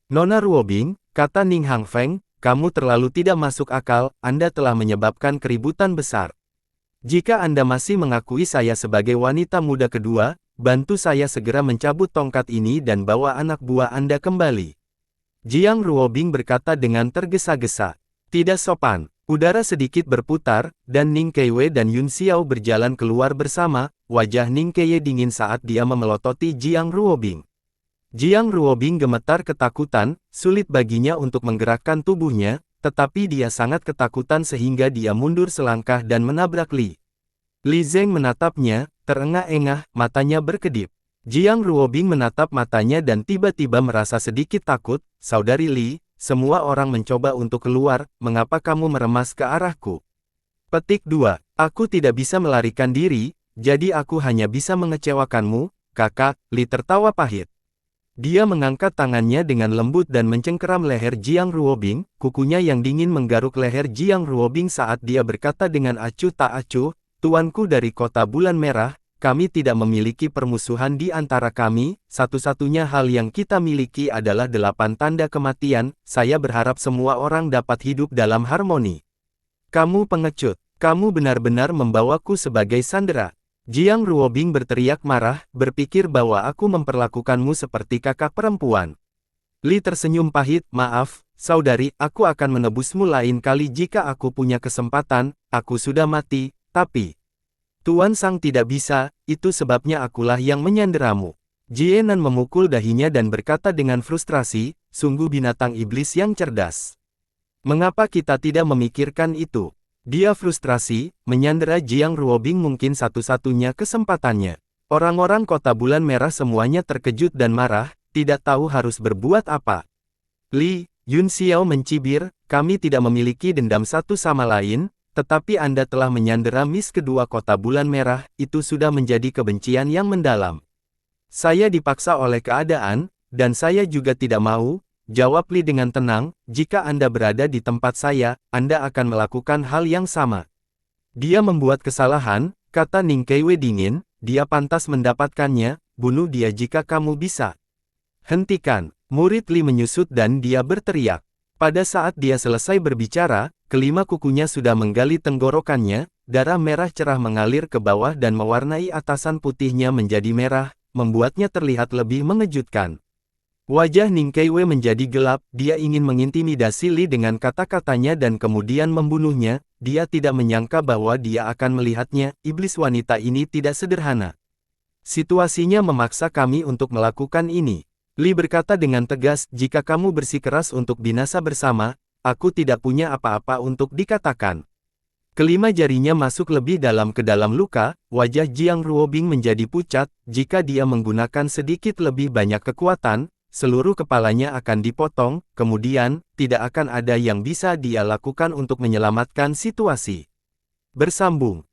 Nona Ruobing, kata Ning Hangfeng, kamu terlalu tidak masuk akal, Anda telah menyebabkan keributan besar. Jika Anda masih mengakui saya sebagai wanita muda kedua, bantu saya segera mencabut tongkat ini dan bawa anak buah Anda kembali. Jiang Ruobing berkata dengan tergesa-gesa. Tidak sopan. Udara sedikit berputar, dan Ning Keiwei dan Yun Xiao berjalan keluar bersama. Wajah Ning Keiwei dingin saat dia memelototi Jiang Ruobing. Jiang Ruobing gemetar ketakutan, sulit baginya untuk menggerakkan tubuhnya, tetapi dia sangat ketakutan sehingga dia mundur selangkah dan menabrak Li. Li Zeng menatapnya, terengah-engah, matanya berkedip. Jiang Ruobing menatap matanya dan tiba-tiba merasa sedikit takut. Saudari Li, semua orang mencoba untuk keluar, mengapa kamu meremas ke arahku? Petik 2. Aku tidak bisa melarikan diri, jadi aku hanya bisa mengecewakanmu, kakak. Li tertawa pahit. Dia mengangkat tangannya dengan lembut dan mencengkeram leher Jiang Ruobing. Kukunya yang dingin menggaruk leher Jiang Ruobing saat dia berkata dengan acuh tak acuh, Tuanku dari kota bulan merah, kami tidak memiliki permusuhan di antara kami, satu-satunya hal yang kita miliki adalah 8 tanda kematian. Saya berharap semua orang dapat hidup dalam harmoni. Kamu pengecut, kamu benar-benar membawaku sebagai sandera. Jiang Ruobing berteriak marah, berpikir bahwa aku memperlakukanmu seperti kakak perempuan. Li tersenyum pahit, maaf, saudari, aku akan menebusmu lain kali jika aku punya kesempatan. Aku sudah mati, tapi Tuan Sang tidak bisa, itu sebabnya akulah yang menyanderamu. Jienan memukul dahinya dan berkata dengan frustrasi, sungguh binatang iblis yang cerdas. Mengapa kita tidak memikirkan itu? Dia frustrasi, menyandera Jiang Ruobing mungkin satu-satunya kesempatannya. Orang-orang kota bulan merah semuanya terkejut dan marah, tidak tahu harus berbuat apa. Li, Yun Xiao mencibir, kami tidak memiliki dendam satu sama lain, tetapi Anda telah menyandera Miss kedua kota bulan merah, itu sudah menjadi kebencian yang mendalam. Saya dipaksa oleh keadaan, dan saya juga tidak mau, jawab Li dengan tenang, jika Anda berada di tempat saya, Anda akan melakukan hal yang sama. Dia membuat kesalahan, kata Ning Keiwei dingin, dia pantas mendapatkannya, bunuh dia jika kamu bisa. Hentikan, murid Li menyusut dan dia berteriak. Pada saat dia selesai berbicara, kelima kukunya sudah menggali tenggorokannya, darah merah cerah mengalir ke bawah dan mewarnai atasan putihnya menjadi merah, membuatnya terlihat lebih mengejutkan. Wajah Ning Keiwei menjadi gelap, dia ingin mengintimidasi Li dengan kata-katanya dan kemudian membunuhnya, dia tidak menyangka bahwa dia akan melihatnya, iblis wanita ini tidak sederhana. Situasinya memaksa kami untuk melakukan ini. Li berkata dengan tegas, jika kamu bersikeras untuk binasa bersama, aku tidak punya apa-apa untuk dikatakan. Kelima jarinya masuk lebih dalam ke dalam luka, wajah Jiang Ruobing menjadi pucat, jika dia menggunakan sedikit lebih banyak kekuatan, seluruh kepalanya akan dipotong, kemudian, tidak akan ada yang bisa dia lakukan untuk menyelamatkan situasi. Bersambung.